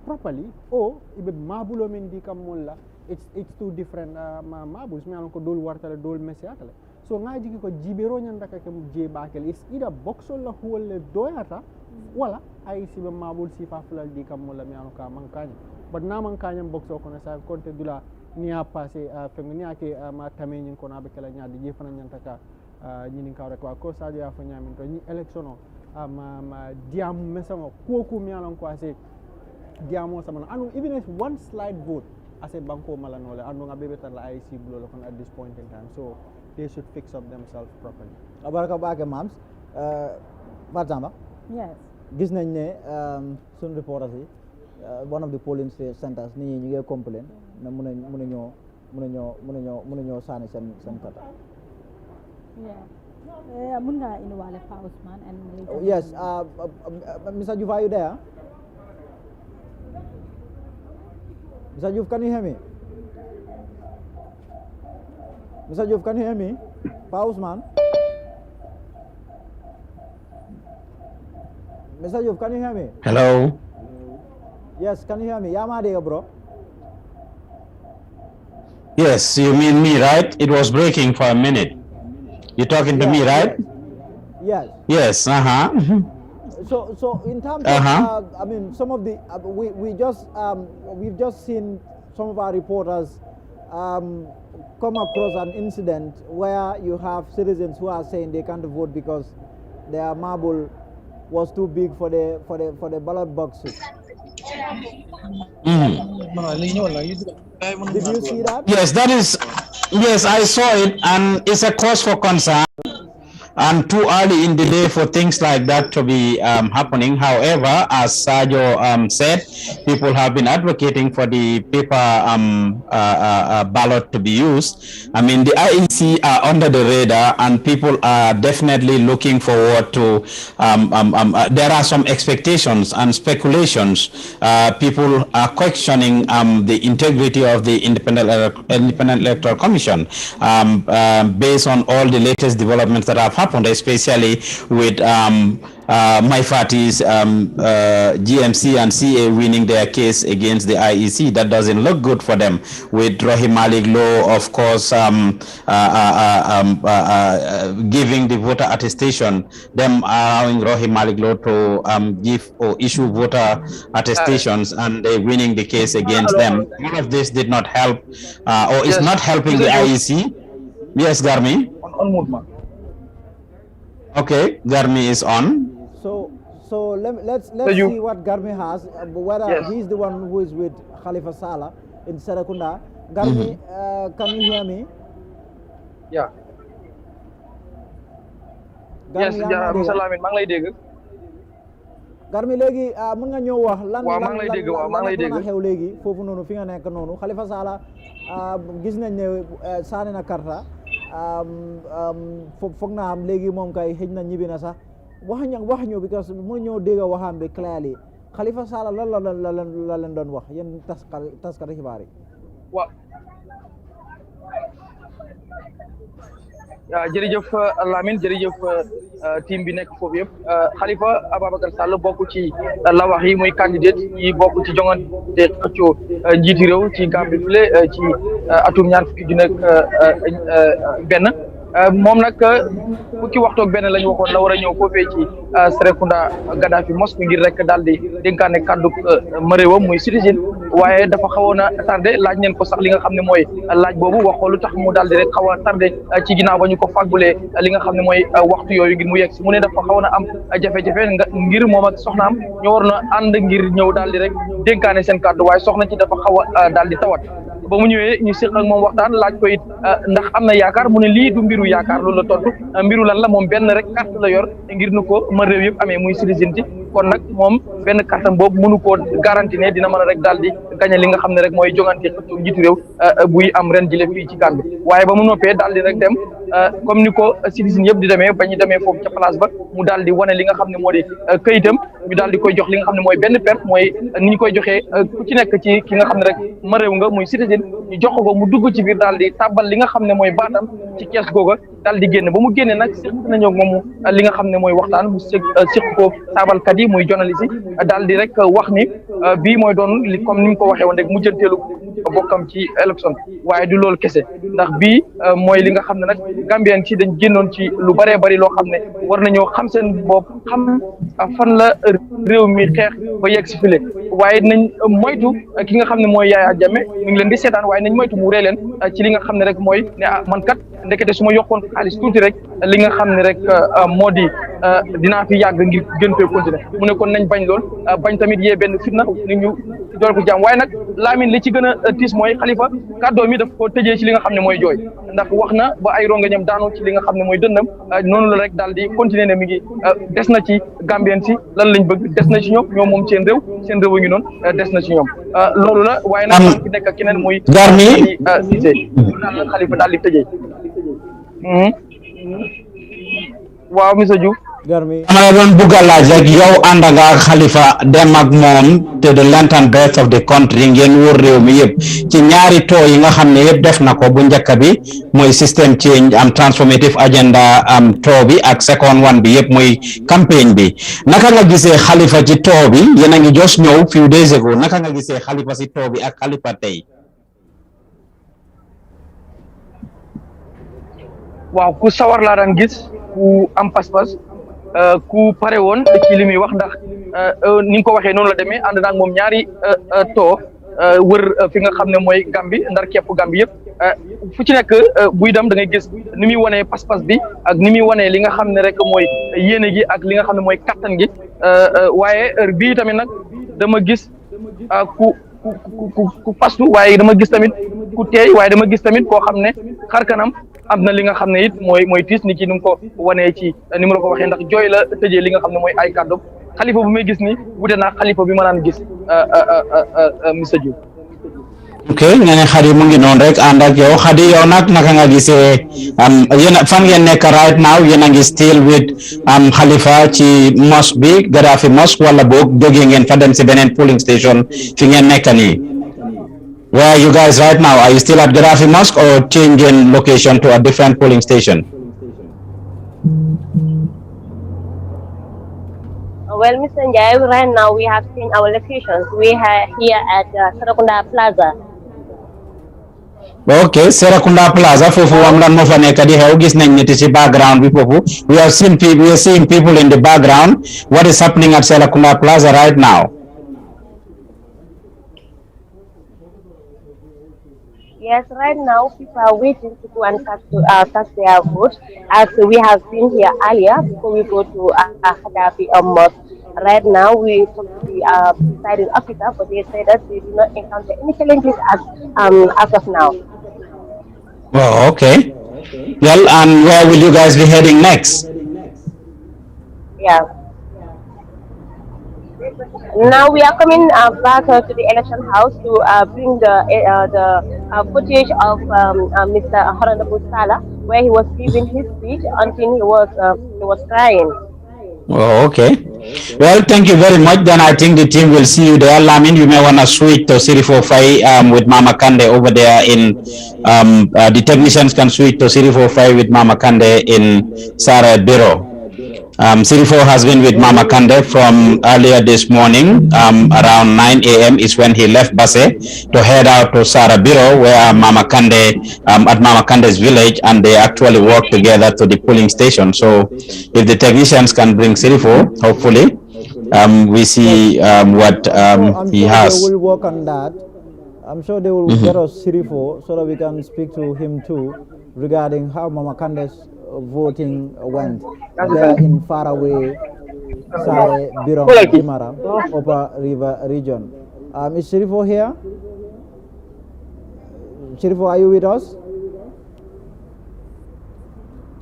properly or ibe mabulo men di kam mulla it's two different mabuls mi alon ko dol wartale dol mesiatale so ngaji ko jibero nyanda ka ke je bakel is either box la holle doyata wala IEC be mabul sifa fulal di kam mola mi anu ka mankanya but na mankanya boxo kono sa konte dula ni a passé fengo ni ake ma tamé nyin kono be kala nyaade je fana nyanta ka nyini ka rek wa ko sa dia fa nyamin to ni election ma diam mesango koku mi alon ko ase diamo sama anu even if one slide vote ase banko mala nole anu ngabe betan la IEC bulo kon at this point in time so they should fix up themselves properly abaraka baake mams Fatima. Yes. Gis nañ ne sun reporters yi one of the polling centers ni ñu ngi complain na mëna sani sen kata. Yeah. Mun nga inwale Pa Usman and yes, Mr. Juf, are you there? Mr. Juf, can you hear me? Mr. Juf, can you hear me? Pa Usman? Mr. Juf, can you hear me? Hello. Yes, can you hear me? Yamadega, bro. Yes, you mean me, right? It was breaking for a minute. You're talking to me, right? Yes. Yes. So in terms of, I mean, some of the we've just seen some of our reporters come across an incident where you have citizens who are saying they can't vote because they are marble was too big for the ballot boxes. Mhm. Did you see that? Yes, that is. Yes, I saw it, and it's a cause for concern. And too early in the day for things like that to be happening. However, as Sajo said, people have been advocating for the paper ballot to be used. I mean, the IEC are under the radar, and people are definitely looking forward to. There are some expectations and speculations. People are questioning the integrity of the Independent Electoral Commission based on all the latest developments that have happened, especially with my party's GMC and CA winning their case against the IEC. That doesn't look good for them. With Rohim Malik Law, of course, giving the voter attestation, them allowing Rohim Malik Law to give or issue voter attestations, and they winning the case against them. All of this did not help, or is not helping the IEC. Yes, Garmi. On movement. Okay, Garmi is on. So let's see what Garmi has. Whether he's the one who is with Halifa Sallah in Serekunda. Garmi, can you hear me? Yeah. Garmi, yes, Mr. Lamin, maa ngi lay dégg. Garmi léegi mën nga ñëw wax lan maa ngi lay dégg waaw maa ngi lay dégg xew léegi foofu noonu fi nga nekk noonu Halifa Sallah gis nañ ne saani na karta foog naa am léegi moom kay xëj na ñibbi na sax wax ñu because mu ñëw dégg waxam bi clearly Halifa Sallah lan la leen doon wax yéen taskati xibaar yi. waaw jërëjëf Lamine jërëjëf team bi nekk foofu yëpp Halifa Ababacar Sall bokk ci la wax yi muy candidate yi bokk ci jongante xëccoo njiiti réew ci Gambie file ci atum ñaar fukki ju nekk benn moom nag fukki waxtu ak benn la ñu waxoon la war a ñëw foofee ci Serekunda Gaddafi Mosque ngir rek daal di dénkaane kàddu réewam muy citizen waaye dafa xawoon a tardé laaj neen ko sax li nga xam ne mooy laaj boobu waxoo lu tax mu daal di rek xaw a tardé ci ginnaaw ba ñu ko fàggulee li nga xam ne mooy waxtu yooyu ngir mu yegg si mu ne dafa xawoon a am jafe-jafe ngir moom ak soxnaam ñu waroon a ànd ngir ñëw daal di rek dénkaane seen kàddu waaye soxna ci dafa xaw a daal di tawat ba mu ñëwee ñu séq ak moom waxtaan laaj ko it ndax am na yaakaar mu ne lii du mbiru yaakaar loolu la tontu mbiru lan la moom benn rek carte la yor ngir nu ko mën réew yëpp amee muy citizenship kon nag moom benn carte boobu mënu koo garanti ne dina mën a rek daal di gagné li nga xam ne rek mooy jongante xëccoo njiitu réew buy am ren jële fii ci Gambie waaye ba mu noppee daal di rek dem comme ni ko citizen yëpp di demee ba ñu demee foofu ca place ba mu daal di wane li nga xam ne moo di këyitam ñu daal di koy jox li nga xam ne mooy benn per mooy ni ñu koy joxee ku ci nekk ci ki nga xam ne rek ma réew nga muy citizen ñu jox ko mu dugg ci biir daal di tàbbal li nga xam ne mooy baatam ci kees googa daal di génn ba mu génne nag séq nañoo moom li nga xam ne mooy waxtaan mu séq ko taabalkat yi muy journaliste yi daal di rek wax ni bii mooy doon li comme ni mu ko waxee woon rek mujjanteelu bokkam ci élection waaye du loolu kese ndax bii mooy li nga xam ne nag Gambien ci dañ génnoon ci lu bëree bëri loo xam ne war nañoo xam seen bopp xam fan la réew mi xeex ba yegg si file waaye nañ moytu ki nga xam ne mooy Yaya Jammeh mi ngi leen di seetaan waaye nañ moytu mu ree leen ci li nga xam ne rek mooy ne man kat ndekete su ma yokkoon xaalis tuuti rek li nga xam ne rek moo di dinaa fi yàgg ngir gën fee continuer mu ne kon nañ bañ lool bañ tamit yee benn fitna nit ñu dool ko jàmm waaye nag Lamine li ci gën a tiis mooy Halifa kàddoo mi daf ko tëjee ci li nga xam ne mooy jooy ndax wax na ba ay rongañam daanu ci li nga xam ne mooy dënnam noonu la rek daal di continuer ne mi ngi des na ci Gambien si lan lañ bëgg des na ci ñoom moom seen réew a ngi noonu des na ci ñoom loolu la waaye nag maa ngi nekk ak keneen muy Garmi Cissé daal Halifa daal di tëjee waaw monsieur Diouf ma la doon bugg a laaj rek yow ànd nga ak Halifa dem ak moom te the length and breadth of the country ngeen wër réew mi yëpp ci ñaari too yi nga xam ne yëpp def na ko bu njëkk bi mooy system change am transformative agenda am too bi ak second one bi yëpp mooy campagne bi naka nga gisee Halifa ci too bi yéen a ngi just ñëw few days ago naka nga gisee Halifa si too bi ak Halifa tey. waaw ku sawar laa daan gis ku am pas-pas ku pare woon ci li muy wax ndax ni nga ko waxee noonu la demee ànd naag moom ñaari too wër fi nga xam ne mooy Gambie ndar képp Gambie yëpp fu ci nekk buy dem da ngay gis ni muy wanee pas-pas bi ak ni muy wanee li nga xam ne rek mooy yéene gi ak li nga xam ne mooy kattan gi waaye heure bii tamit nag dama gis ku fastu waaye dama gis tamit ku teey waaye dama gis tamit koo xam ne xar kanam am na li nga xam ne it mooy tiis ni ki ni mu ko wanee ci ni mu la ko waxee ndax jooy la tëjee li nga xam ne mooy ay kàddu xalifa bu may gis ni wute naa xalifa bi ma naan gis monsieur Diouf. ok nga ne Khady mu ngi noonu rek ànd ak yow Khady yow nag naka nga gisee yéen fan ngeen nekk right now yéen a ngi still with Halifa ci mosque bi Gaddafi mosque wala boog jógee ngeen fa dem si beneen polling station fi ngeen nekk nii. Where are you guys right now? Are you still at Gaddafi Mosque or changing location to a different polling station? Well, Mr. Njai, right now we have seen our locations. We are here at Serakunda Plaza. Okay, Serakunda Plaza. Fofu wamlan mo fa nekk di xew gis nañ nit ci background bi fofu. We are seeing people in the background. What is happening at Serakunda Plaza right now? Yes, right now people are waiting to go and cast their vote. As we have been here earlier before we go to Gaddafi Mosque. Right now we talk to the side in Africa, but they say that they do not encounter any challenges as of now. Oh, okay. Well, and where will you guys be heading next? Yeah. Now we are coming back to the election house to bring the footage of Mr. Honorable Sallah, where he was giving his speech until he was crying. Oh, okay. Well, thank you very much. Then I think the team will see you there. Lamin, you may want to switch to Sirifo Fai with Mama Kandeh over there in the technicians can switch to Sirifo Fai with Mama Kandeh in Barrow. Sirifo has been with Mama Kandeh from earlier this morning, around 9 a.m. is when he left Basse to head out to Barrow, where Mama Kandeh, at Mama Kandeh's village, and they actually work together to the polling station. So if the technicians can bring Sirifo, hopefully, we see what he has. They will work on that. I'm sure they will get us Sirifo so that we can speak to him too regarding how Mama Kandeh's voting went there in faraway Sare Birong Jimara Upper River region. Is Sirifo here? Sirifo, are you with us?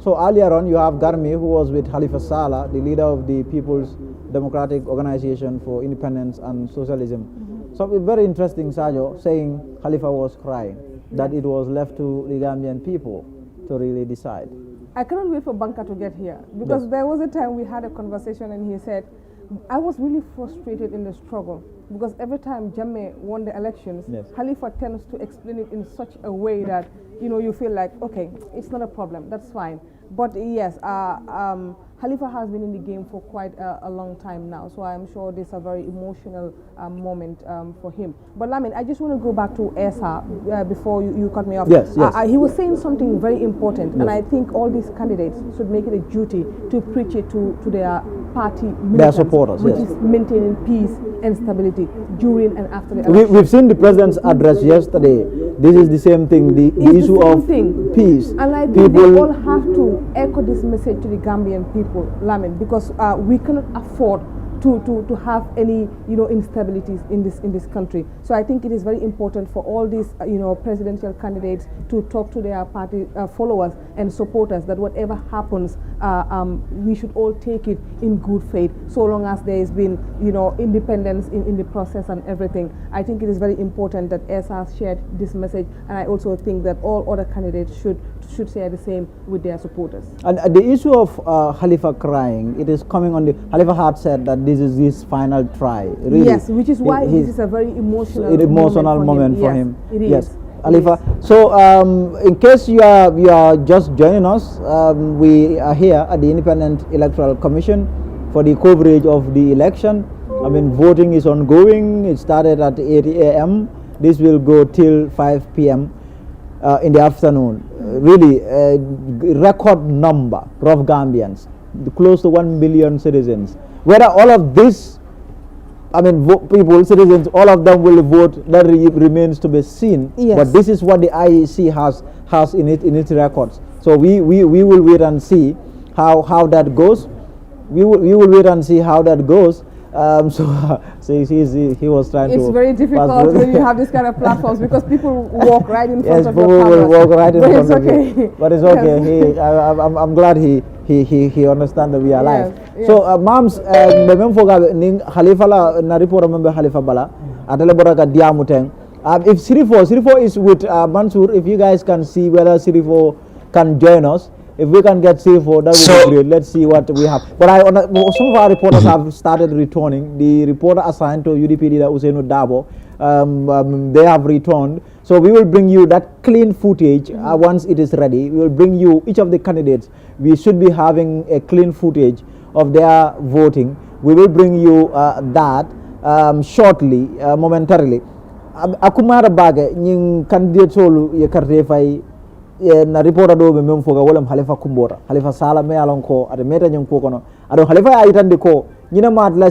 So earlier on you have Garmi, who was with Halifa Sallah, the leader of the People's Democratic Organization for Independence and Socialism. So very interesting, Sajo, saying Halifa was crying, that it was left to the Gambian people to really decide. I cannot wait for Banka to get here, because there was a time we had a conversation and he said, I was really frustrated in the struggle, because every time Jammeh won the elections, Halifa tends to explain it in such a way that, you know, you feel like, okay, it's not a problem, that's fine. But yes, Halifa has been in the game for quite a long time now, so I'm sure this is a very emotional moment for him. But Lamin, I just want to go back to Essa before you cut me off. Yes, yes. He was saying something very important, and I think all these candidates should make it a duty to preach it to their party militants, their supporters, which is maintaining peace and stability during and after the election. We've seen the president's address yesterday. This is the same thing, the issue of peace. And I think they all have to echo this message to the Gambian people, Lamin, because we cannot afford to have any, you know, instabilities in this country. So I think it is very important for all these, you know, presidential candidates to talk to their party followers and supporters that whatever happens, we should all take it in good faith, so long as there has been, you know, independence in the process and everything. I think it is very important that Essa has shared this message, and I also think that all other candidates should share the same with their supporters. And the issue of Halifa crying, it is coming on the, Halifa had said that this is his final try. Really. Yes, which is why this is a very emotional moment for him. It is. Yes, Halifa. So in case you are just joining us, we are here at the Independent Electoral Commission for the coverage of the election. I mean, voting is ongoing. It started at 8 a.m. This will go till 5 p.m. In the afternoon. Really, record number of Gambians, close to 1 million citizens. Whether all of this I mean, people, citizens, all of them will vote. That remains to be seen. Yes. But this is what the IEC has in its records. So we will wait and see how that goes. We will wait and see how that goes. So he was trying to. It's very difficult when you have this kind of platforms because people walk right in front yes, of people your will walk right in front of okay. you. But it's okay. Yes. I'm glad he understands that we are live. Yes. So, moms, memang foga ning Halifa la na report member Halifa bala. Atale boraka diamuteng. If Sirifo is with Mansur, if you guys can see whether Sirifo can join us. If we can get Sirifo, that would be great. Let's see what we have. But some of our reporters have started returning. The reporter assigned to UDP leader Usainu Dabo, they have returned. So we will bring you that clean footage once it is ready. We will bring you each of the candidates. We should be having a clean footage of their voting. We will bring you that shortly, momentarily. Akumara baga nying candidate solu ye karte fay na reporter do be mem foga wala Halifa kumbora Halifa Sallah me alon ko ade meta nyang ko kono ado Halifa ayitande ko nyina mat la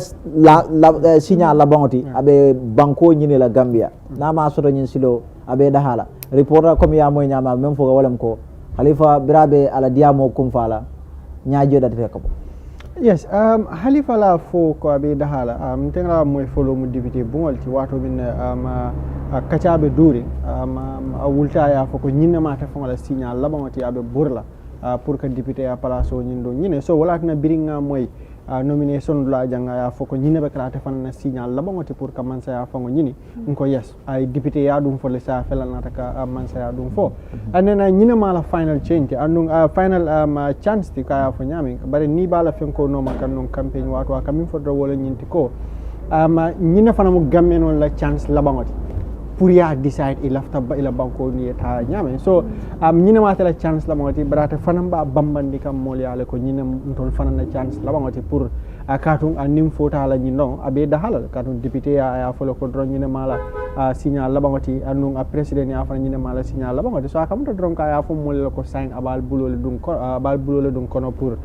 signal la bangoti abe banko nyine la Gambia na ma soto nyin silo abe dahala reporter comme ya moy nyama mem foga wala ko Halifa birabe ala diamo kumfala nyaajo da te ko. Yes, Halifa la fo ko abe dahala tengra moy folo mu député bungol ci wato min kacabe duri wulta ya fo ko nyinna mata fo la signal la bangoti abe burla pour que député ya place o nyindo nyine so wala na biringa moy nomination la janga ya fo ko nyine be krate fan na signal la bangoti pour que man sa ya fango nyini ko yes ay député ya dum fo le sa felal na taka man sa ya dum fo anena nyine mala final change andung final chance ti kaya fo nyami bare ni bala fenko no makan non campaign wato kamin fo do wala nyinti ko nyine fana mo gamme non la chance la bangoti pour ya decide il afta ba ila banko ni ta nyame so nyine ma tala chance la moti brata fanam ba bambandi kam mol yale ko nyine ntol fanana chance la moti pour akatung anim fota la nyino abe da halal katun député ya folo ko dron nyine mala signal la moti anung president ya fana nyine mala signal la moti so akam to dron ka ya fo mol ko sign abal bulole dum ko abal bulole dum kono pour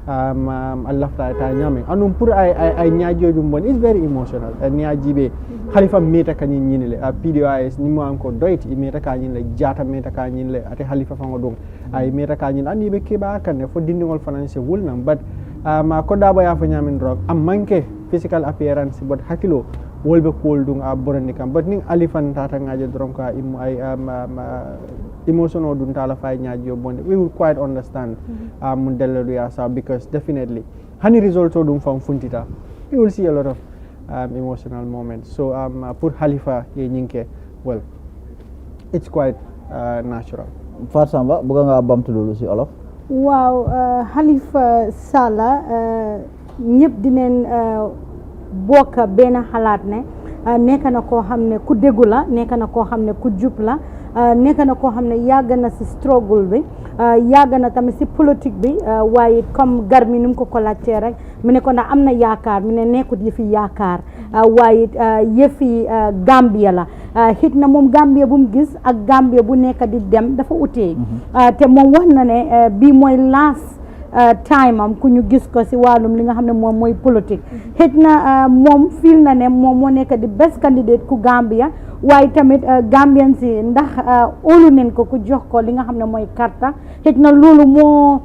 Allah ta nyame anum pour ay nyaajo dum bon is very emotional nyaajibe Halifa meta kanyin nyinile PDOIS ni mo anko doit meta kanyin le jata meta kanyin le ate Halifa fango dum ay meta kanyin andi be keba kan fo dindingol financial wulnam but ma ko daba ya fa nyamin drug am manke physical appearance but hakilo wolbe kol dung borandi kam but ning Alifan tata ngaje dron ka ay emotional dun tala fay nyaajo bonde we will quite understand mun dello ya sa because definitely hani result o dum fam funtita we will see a lot of emotional moments so pour Halifa ye nyinke well it's quite natural. Farsamba buga nga bamtu lolu ci olof. Wow, Halifa Sallah ñëpp dinañ bokk benn xalaat ne nekk na koo xam ne ku déggu la nekk na koo xam ne ku jub la nekk na koo xam ne yàgg na si struggle bi yàgg na tamit si politique bi waaye comme gar mi ni mu ko laajtee rek mu ne ko ndax am na yaakaar mu ne nekkut yëfi yaakaar waaye yëfi Gambia la xit na moom Gambia bu mu gis ak Gambia bu nekk di dem dafa utee te moom wax na ne bii mooy last time am ku ñu gis ko si wàllum li nga xam ne moom mooy politique xëj na moom feel na ne moom moo nekk di best candidate ku Gambia waaye tamit Gambian si ndax óolu neen ko ku jox ko li nga xam ne mooy karta xëj na loolu moo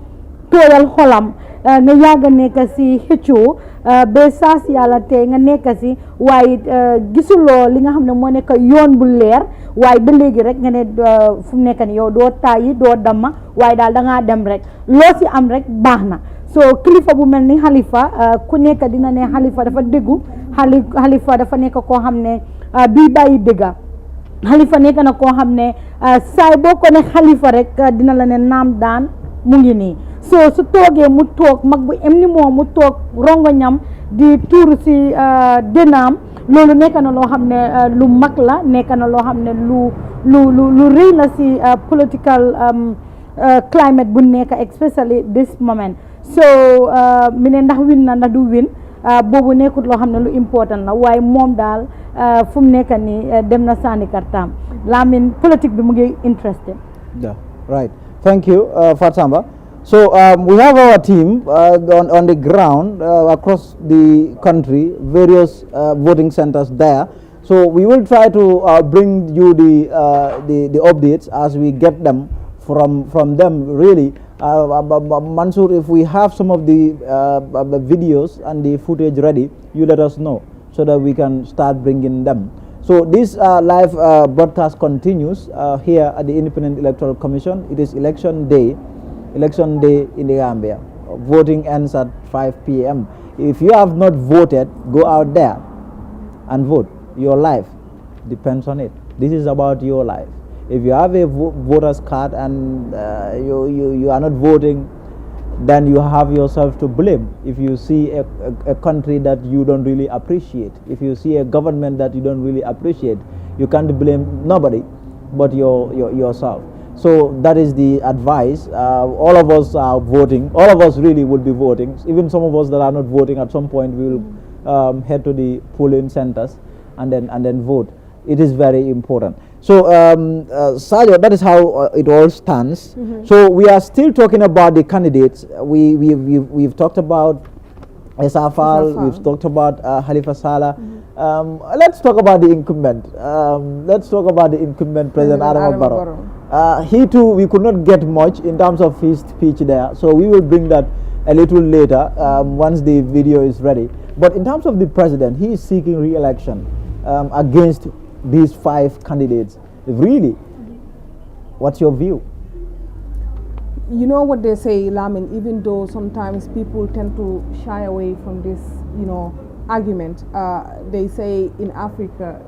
tooyal xolam nga yàgg nekk si xëccoo ba saas yàlla tey nga nekk si waaye gisuloo li nga xam ne moo nekk yoon bu leer waaye ba léegi rek nga ne fu mu nekk ni yow doo tàyyi doo damma waaye daal dangaa dem rek loo si am rek baax na so kilifa bu mel ni Halifa ku nekk dina ne Halifa dafa déggu Halifa dafa nekk koo xam ne bii bàyyi dëgga Halifa nekk na koo xam ne saay boo ko ne Halifa rek dina la ne naam daan mu ngi nii so su toogee mu toog mag bu em ni moom mu toog rongo ñam di tuuru si dënaam loolu nekk na loo xam ne lu mag la nekk na loo xam ne lu rëy la si political climate bu nekk especially this moment so mi ne ndax win na ndax du win boobu nekkut loo xam ne lu important la waaye moom daal fu mu nekk nii dem na sànni kartaam la min politique bi mu ngi interested. Yeah, right. Thank you, Fatsamba. So we have our team on the ground across the country, various voting centers there. So we will try to bring you the updates as we get them from them. Really, Mansour, if we have some of the videos and the footage ready, you let us know so that we can start bringing them. So this live broadcast continues here at the Independent Electoral Commission. It is election day in the Gambia. Voting ends at 5 p.m. If you have not voted, go out there and vote. Your life depends on it. This is about your life. If you have a voter's card and you are not voting, then you have yourself to blame. If you see a country that you don't really appreciate, if you see a government that you don't really appreciate, you can't blame nobody but yourself. So that is the advice. All of us are voting. All of us really will be voting. Even some of us that are not voting, at some point we will head to the polling centers and then vote. It is very important. So Sajo, that is how it all stands. So we are still talking about the candidates. We've talked about Essa Faal, we've talked about Halifa Sallah. Let's talk about the incumbent. Let's talk about the incumbent President Adama Barrow. He too, we could not get much in terms of his speech there. So we will bring that a little later once the video is ready. But in terms of the president, he is seeking re-election against these 5 candidates. Really, what's your view? You know what they say, Lamin, even though sometimes people tend to shy away from this, argument, they say in Africa,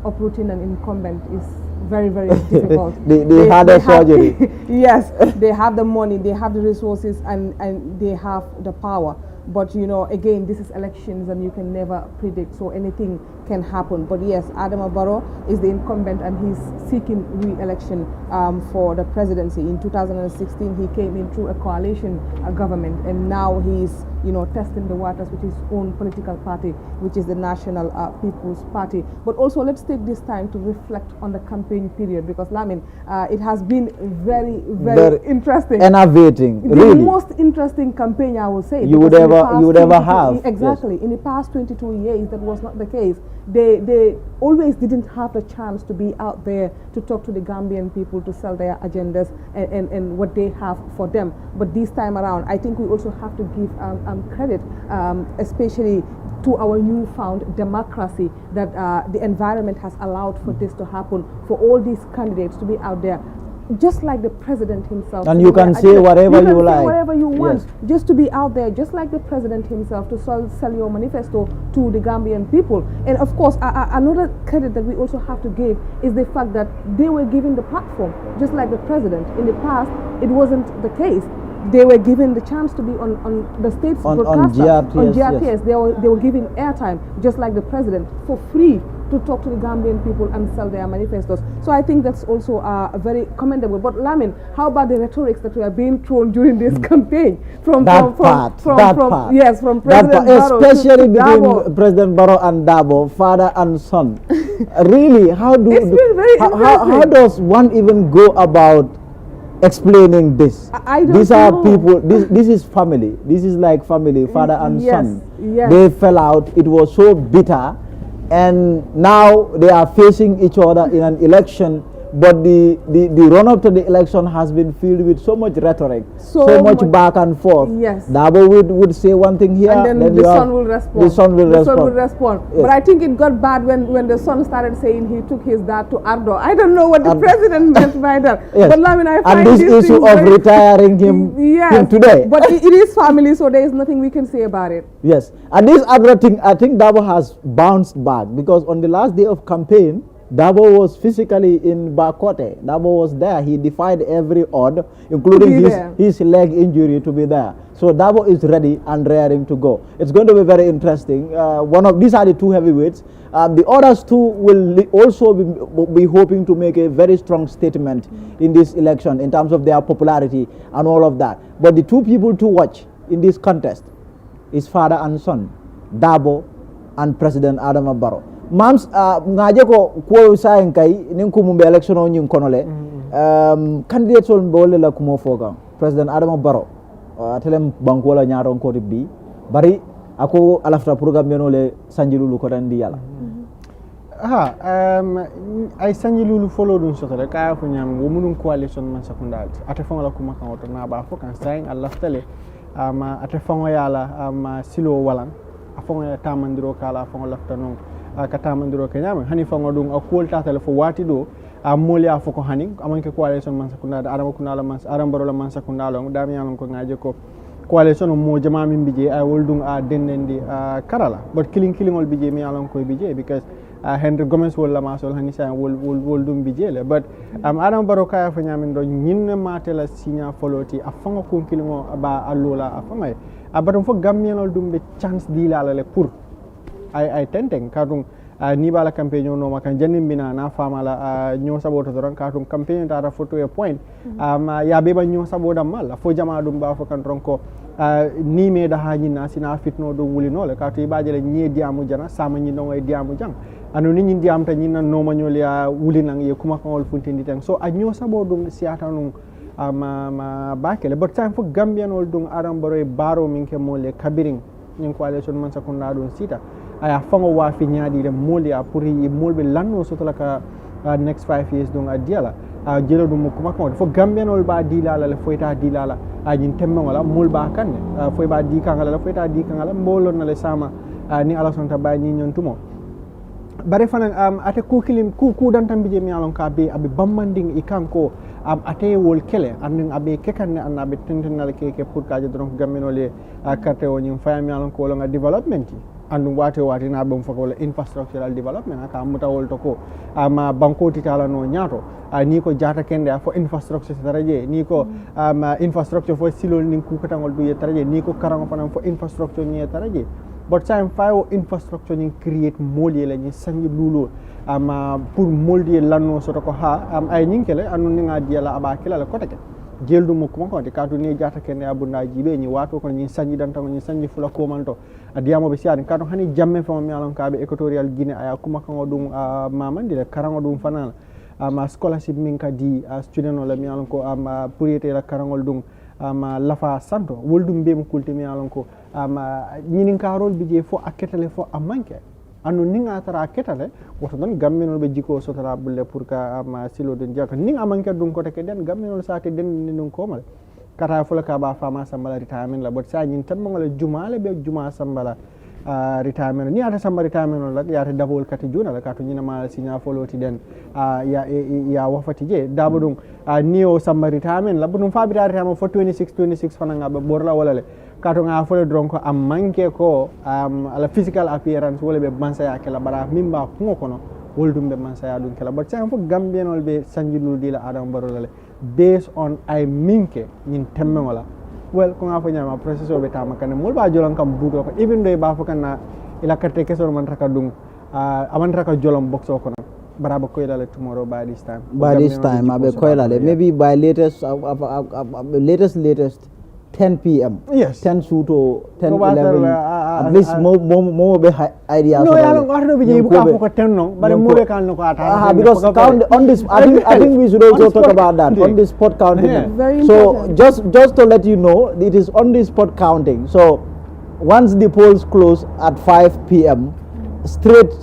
uprooting an incumbent is very, very difficult. they had a surgery. Yes, they have the money, they have the resources, and they have the power. But again, this is elections and you can never predict, so anything can happen. But yes, Adama Barrow is the incumbent and he's seeking re-election for the presidency. In 2016, he came in through a coalition government, and now he's testing the waters with his own political party, which is the National People's Party. But also, let's take this time to reflect on the campaign period, because Lamin, it has been very, very interesting. Innovating, the really. most interesting campaign, I will say. You would ever have. Exactly. Yes. In the past 22 years, that was not the case. They always didn't have the chance to be out there to talk to the Gambian people, to sell their agendas and what they have for them. But this time around, I think we also have to give credit, especially to our newfound democracy, that the environment has allowed for this to happen, for all these candidates to be out there, just like the president himself. And you can say whatever you like. Whatever you want. Yes. Just to be out there, just like the president himself, to sell your manifesto to the Gambian people. And of course, another credit that we also have to give is the fact that they were given the platform, just like the president. In the past, it wasn't the case. They were given the chance to be on the state's broadcaster, on GRTS. Yes. They were given airtime, just like the president, for free, to talk to the Gambian people and sell their manifestos. So I think that's also very commendable. But Lamin, how about the rhetorics that were being thrown during this campaign? From President Barrow, especially to between Dabo. President Barrow and Dabo, father and son. Really, how does one even go about explaining this? I don't These are know. people, this is family. This is like family, father and son. Yes. They fell out. It was so bitter. And now they are facing each other in an election, but the run-up to the election has been filled with so much rhetoric, so much back and forth. Yes. Dabo would say one thing here, and then the son will respond. The son will respond. Yes. But I think it got bad when the son started saying he took his dad to Ardo. I don't know what the president meant by that. Yes. But I mean, I find and this issue of retiring him today. But it is family, so there is nothing we can say about it. Yes. And this other thing, I think Dabo has bounced back, because on the last day of campaign, Dabo was physically in Bakote. Dabo was there. He defied every odd, including his leg injury, to be there. So Dabo is ready and raring to go. It's going to be very interesting. These are the 2 heavyweights. The others 2 will also be hoping to make a very strong statement in this election in terms of their popularity and all of that. But the 2 people to watch in this contest is father and son, Dabo and President Adama Barrow. Mams ngaje ko saen kay nin ko mumbe election o nyin konole candidates on bole la kumo foga President Adama Barrow telem bankola nyaron ko bi bari ako alafta programme le sanjilulu ko tan di yala ay sanjilulu follow dun soto le ka fo nyam wo munun coalition man sakundal ate fonga la kuma kan oto na ba fo kan saying alaftale ate fonga yala silo walan afonga tamandiro kala fonga lafta non ka tamandiro ke nyam hani fonga dun akol tatale fo wati do molia foko hani amanke coalition man sakundal adama kunala man aram baro la man sakundal dami yalon ko ngaje ko coalition mo jama min bije ay woldung dendendi karala but killing ol bije mi yalon ko bije because Henry Gomez wol lama sol hani sa wol dum bijele but adam baro kaya fa nyamin do nyinne matela signa foloti afanga ko kilimo ba allola afanga abadum fo gammienol dum be chance dilala le pour ay tenteng kadum ni bala campaign no makan jannim bina na famala nyo saboto ron kadum campaign ta photo e point ya be ba nyo saboda mal fo jama dum ba fo kan ronko ni me da hanyina sina fitno do wulino le katu ibajele nyi diamu jana sama nyi no e diamu jang anu ni nyindi am ta nyina no mañol ya wulinang ye kuma kawol funtindi tan so a ño sabo dum siata num ma bakele but time fo gambian ol dum aram boroy baro min ke mole kabiring nyin coalition man sakunda don sita aya fango wa fi nyaadi de mole a pour yi molbe lanno so to la ka next 5 years dum a diala a jelo dum kuma kawol fo gambian ol ba dilala le foita dilala a nyin temme wala mol ba kanne foy ba di kangala foita di kangala mbolon na le sama ni ala sonta ba nyi nyon tumo bare fanan ate ku kilim ku dan tambije mi alon ka be abe bammanding ikanko ate wol kele andin abe kekanne annabe tentenal keke pour kaje donc gammenole carte o nyim fayam alon ko longa development andum wate na bam fako wala infrastructural development aka muta wol to ko ama banko titala no nyato ni ko jata kende fo infrastructure taraje ni ko infrastructure fo silol nin ku katangol du taraje ni ko karango fanan fo infrastructure ni taraje but time fayo infrastructure ni create molye la ni sangi lulo pour molye lanno soto ko ay ninkele anu ninga diala aba kila la kotake jeldu mo kuma ko de kadu ni jata kene abunda jibe ni wato ko ni sangi dan tan ni sangi fula ko manto adiyamo be siani kadu hani jamme fama mi alon kabe equatorial guinea aya kuma kan dum mamandi le karango dum fanal scholarship min ka di student wala mi alon ko pour yete la karangol dum lafa santo woldum be mo kulte mi alon ko ñinin karol bije fo aketale fo amanke anu ninga tara aketale woto don gammenol be jiko sotara bulle pour ka silo den jaka ning amanke dum ko teke den gammenol saate den nin ko mal kata fo la ka ba fama sambala retirement la bot sa ñin tan mo jumale be juma sambala retirement ni ata samba retirement la ya ta dabol kati juna la katu ñina mal signa foloti den ya wafati je dabudum niyo samba retirement la budum fabira retirement fo 26 fananga be borla wala le kato nga fole dronko am manke ko ala physical appearance wala be mansaya kala bara mimba kungo kono woldum be mansaya dun kala but say fo gambienol be sanjilul dila adam barolale based on ay minke ñin temme wala well ko nga fo nyama process o be tama kan mol ba jolon kam buto ko even do ba fo kan ila carte kesor man raka dum aman raka jolom box o kono baraba ko ilale tomorrow by this time abe ko ilale maybe by latest 10 p.m. Yes. 10 to 10 11. At least more be idea. No, I don't want to be able to 10 no, but more can no because count on this. I think we should also talk about that on this spot counting. Yeah. So just to let you know, it is on this spot counting. So once the polls close at 5 p.m. straight.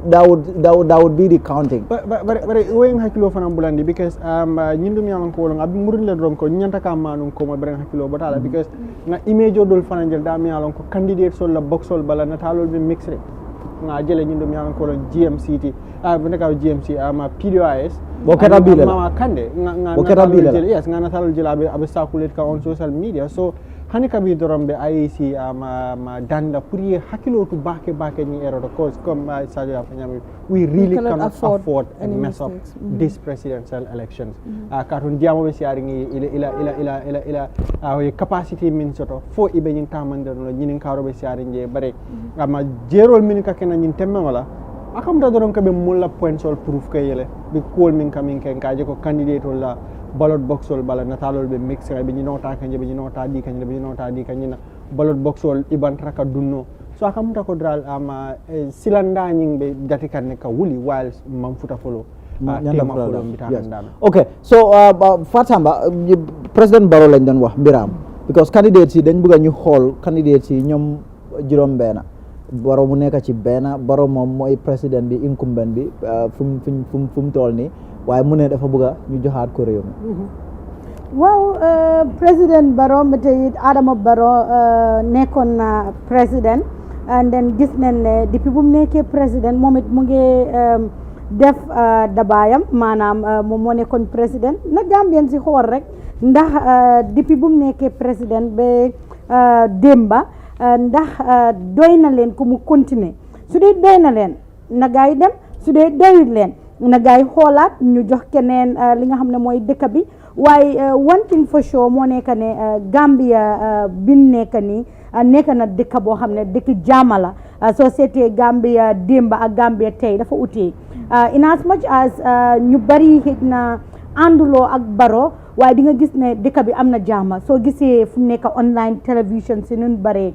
That would be the counting. But when hakilo fanam bulandi because nyindu mi alon ko ab murin le dron ko nyanta ka manum ko mo beren hakilo batala because na image dol fanangel da mi alon ko candidate sol la boxol bala natalol be mix rek nga jele nyindu mi alon ko GMCT bene ka GMC PDOIS bokata bila mama Kandeh nga yes nga natalol jela be circulate ka on social media so hani kabi dorombe IEC ma danda pour ye hakilo to bake ni error cause comme Sadio Afanyami we really cannot afford and mess up this presidential elections katon diamo be siaringi ila capacity min soto fo ibe nyin tamande no nyinin karo be siaringe bare ama jerol min ka kenan nyin temme wala akam da doron ka be mulla point sol proof ka yele be kol min kamin ken kaje ko candidate wala ballot box ol bala natalol be mix be ni nota kanje be ni nota di kanje be ni nota di kanje ballot box ol iban traka dunno so akam ta ko dral ama silanda nying be jati kan ka wuli while mam futa folo Okay, so Fatamba President Barrow lañ doon wax mbiram because candidates yi dañ bëgg ñu xool candidates yi ñoom juróom benn Barrow mu nekk ci benn Barrow moom mooy président bi incumbent bi fu mu toll nii waaye mu ne dafa bëgg ñu joxaat ko réew mi. waaw président Barrow ba tey Adama Barrow nekkoon na président and then gis nañ ne depuis bu mu nekkee président moom it mu ngi def dabaayam maanaam moom moo nekkoon président na Gambien si xool rek ndax depuis bu mu nekkee président ba démba ndax doy na leen ku mu continuer su dee doy na leen na gaa yi dem su dee doyut leen na gaa yi xoolaat ñu jox keneen li nga xam ne mooy dëkk bi waaye one thing for sure moo nekk ne Gambia bi nekk nii nekk na dëkk boo xam ne dëkk jaama la soo seetee Gambia démba ak Gambia tey dafa utee in as much as ñu bari xëj na ànduloo ak Barrow waaye di nga gis ne dëkk bi am na jaama soo gisee fu mu nekk online télévision si nun baree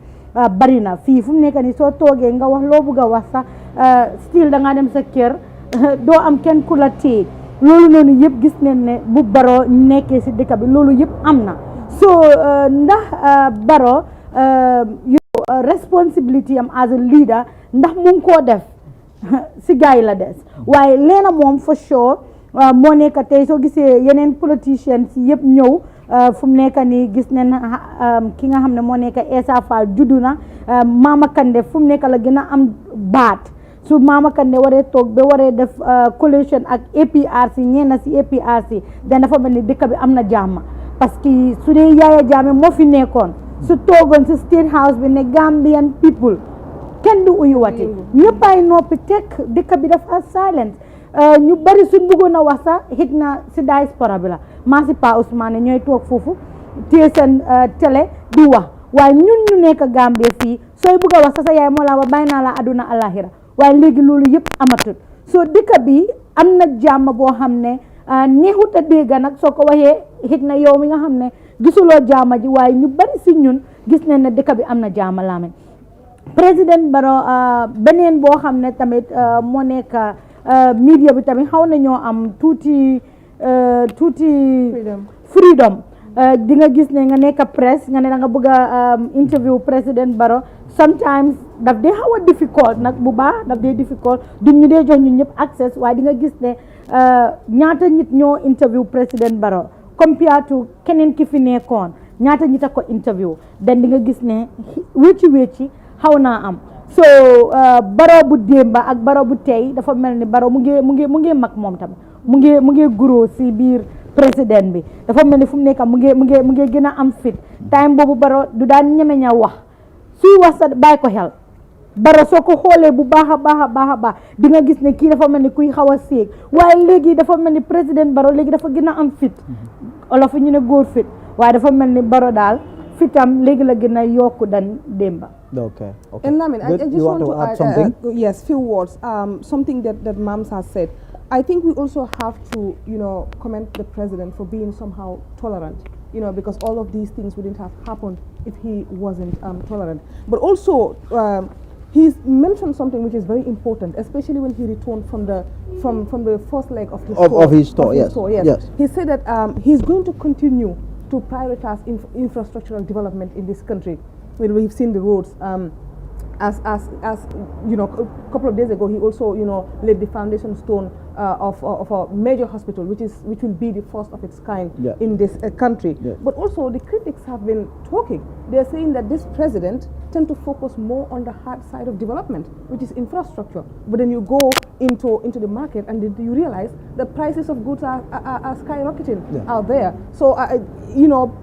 bari na fii fu mu nekk nii soo toogee nga wax loo bëgg a wax sax still da ngaa dem sa kër doo am kenn ku la téye loolu noonu yëpp gis nañ ne bu Barrow nekkee si dëkk bi loolu yëpp am na so ndax Barrow responsibility am as a leader ndax mu ngi koo def si gars yi la des waaye leena moom for sure moo nekk tey soo gisee yeneen politicians yëpp ñëw fu mu nekk nii gis nañ ki nga xam ne moo nekk Essa Faal juddu na Mama Kandeh fu mu nekk la gën a am baat su Mama Kandeh waree toog ba waree def coalition ak APRC ñeena si APRC dan dafa mel ni dëkk bi am na jàmm parce que su dee Yaya Jammeh moo fi nekkoon su toogoon si State House bi ne Gambian people kenn du uyu wati ñëppay noppi tekk dëkk bi dafa silent ñu bari suñ bëggoon a wax sax hit na si diaspora bi la maa si Pa Ousmane ñooy toog foofu téye seen télé di wax waaye ñun ñu nekk Gambie fii sooy bëgg a wax sa yaay moo la ba bàyyi naa la aduna alaxira waaye léegi loolu yëpp amatul soo dëkk bi am na jàmm boo xam ne neexut a dégg nag soo ko waxee hit na yow mi nga xam ne gisuloo jàmm ji waaye ñu bari si ñun gis nañ ne dëkk bi am na jàmm laamen président Barrow beneen boo xam ne tamit moo nekk media bi tamit xaw na ñoo am tuuti freedom di nga gis ne nga nekk presse nga ne da nga bëgg a interview président Barrow sometimes daf dee xaw a difficult nag bu baax daf dee difficult duñ ñu dee jox ñun ñëpp access waaye di nga gis ne ñaata nit ñoo interview président Barrow compared to keneen ki fi nekkoon ñaata nit a ko interview den di nga gis ne wécci xaw naa am so Barrow bu démba ak Barrow bu tey dafa mel ni Barrow mu ngi mag moom tamit mu ngi guro si biir président bi dafa mel ni fu mu nekk mu ngi gën a am fit time boobu Barrow du daan ñemeña wax suy wax sa bàyyi ko xel Barrow soo ko xoolee bu baax a baax di nga gis ne kii dafa mel ni kuy xaw a séeg waaye léegi dafa mel ni président Barrow léegi dafa gën a am fit olof ñu ne góor fit waaye dafa mel ni Barrow daal fitam léegi la gën a yokku dan démba. Okay. And Lamin, I just want to add something. Yes, few words. Something that Mams has said. I think we also have to, commend the president for being somehow tolerant. Because all of these things wouldn't have happened if he wasn't tolerant. But also, he's mentioned something which is very important, especially when he returned from the first leg of his tour. Yes. He said that he's going to continue to prioritize infrastructural development in this country. We've seen the roads. As a couple of days ago, he also laid the foundation stone of a major hospital, which will be the first of its kind in this country. But also, the critics have been talking. They're saying that this president tend to focus more on the hard side of development, which is infrastructure. But then you go into the market and you realize the prices of goods are skyrocketing out there. So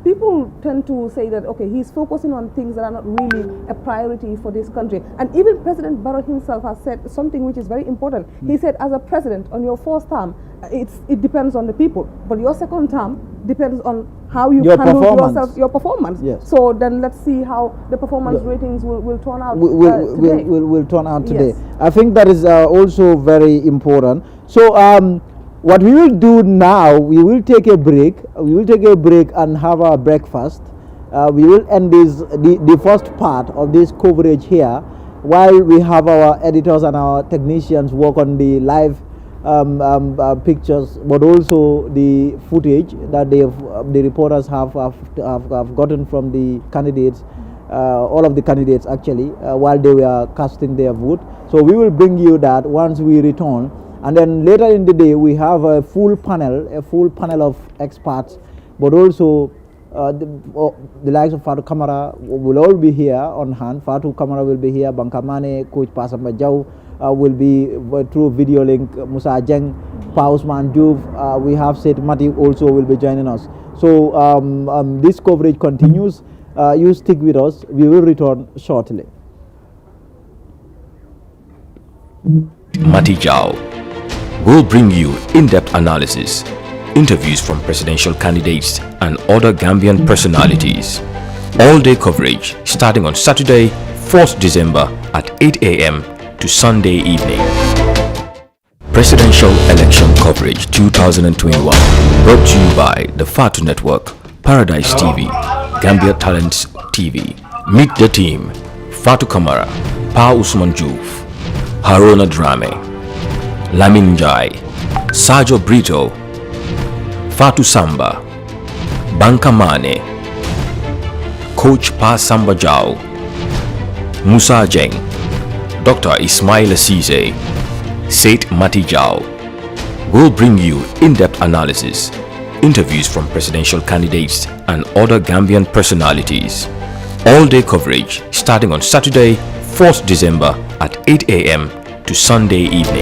people tend to say that he's focusing on things that are not really a priority for this country. And even President Barrow himself has said something which is very important. He said, as a president, on your first term, it depends on the people, but your second term depends on how you handle yourself, your performance. Yes. So then let's see how the performance ratings will turn out today. Will turn out today. Yes. I think that is also very important. So what we will do now, we will take a break. We will take a break and have our breakfast. We will end the first part of this coverage here while we have our editors and our technicians work on the live pictures, but also the footage that the reporters have gotten from the candidates, all of the candidates actually, while they were casting their vote. So we will bring you that once we return. And then later in the day, we have a full panel of experts, but also the likes of Fatou Camara will all be here on hand. Fatou Camara will be here, Bankamane, Coach Pasamba Jau will be through video link, Musa Jeng, Pausman Juve, we have said Mati also will be joining us. So this coverage continues. You stick with us. We will return shortly. Mati Jau will bring you in-depth analysis, interviews from presidential candidates and other Gambian personalities. All-day coverage starting on Saturday, 4th December at 8 a.m. to Sunday evening. Presidential Election Coverage 2021 brought to you by the Fatu Network, Paradise TV, Gambia Talents TV. Meet the team: Fatou Camara, Pa Usman Juf, Haruna Drame, Lamin Jai, Sajo Brito, Fatou Samba, Bankamane, Coach Pa Samba Jau, Musa Jeng, Dr. Ismail Assise, Said Mati Jau will bring you in-depth analysis, interviews from presidential candidates and other Gambian personalities. All-day coverage starting on Saturday, 4th December at 8 a.m. to Sunday evening.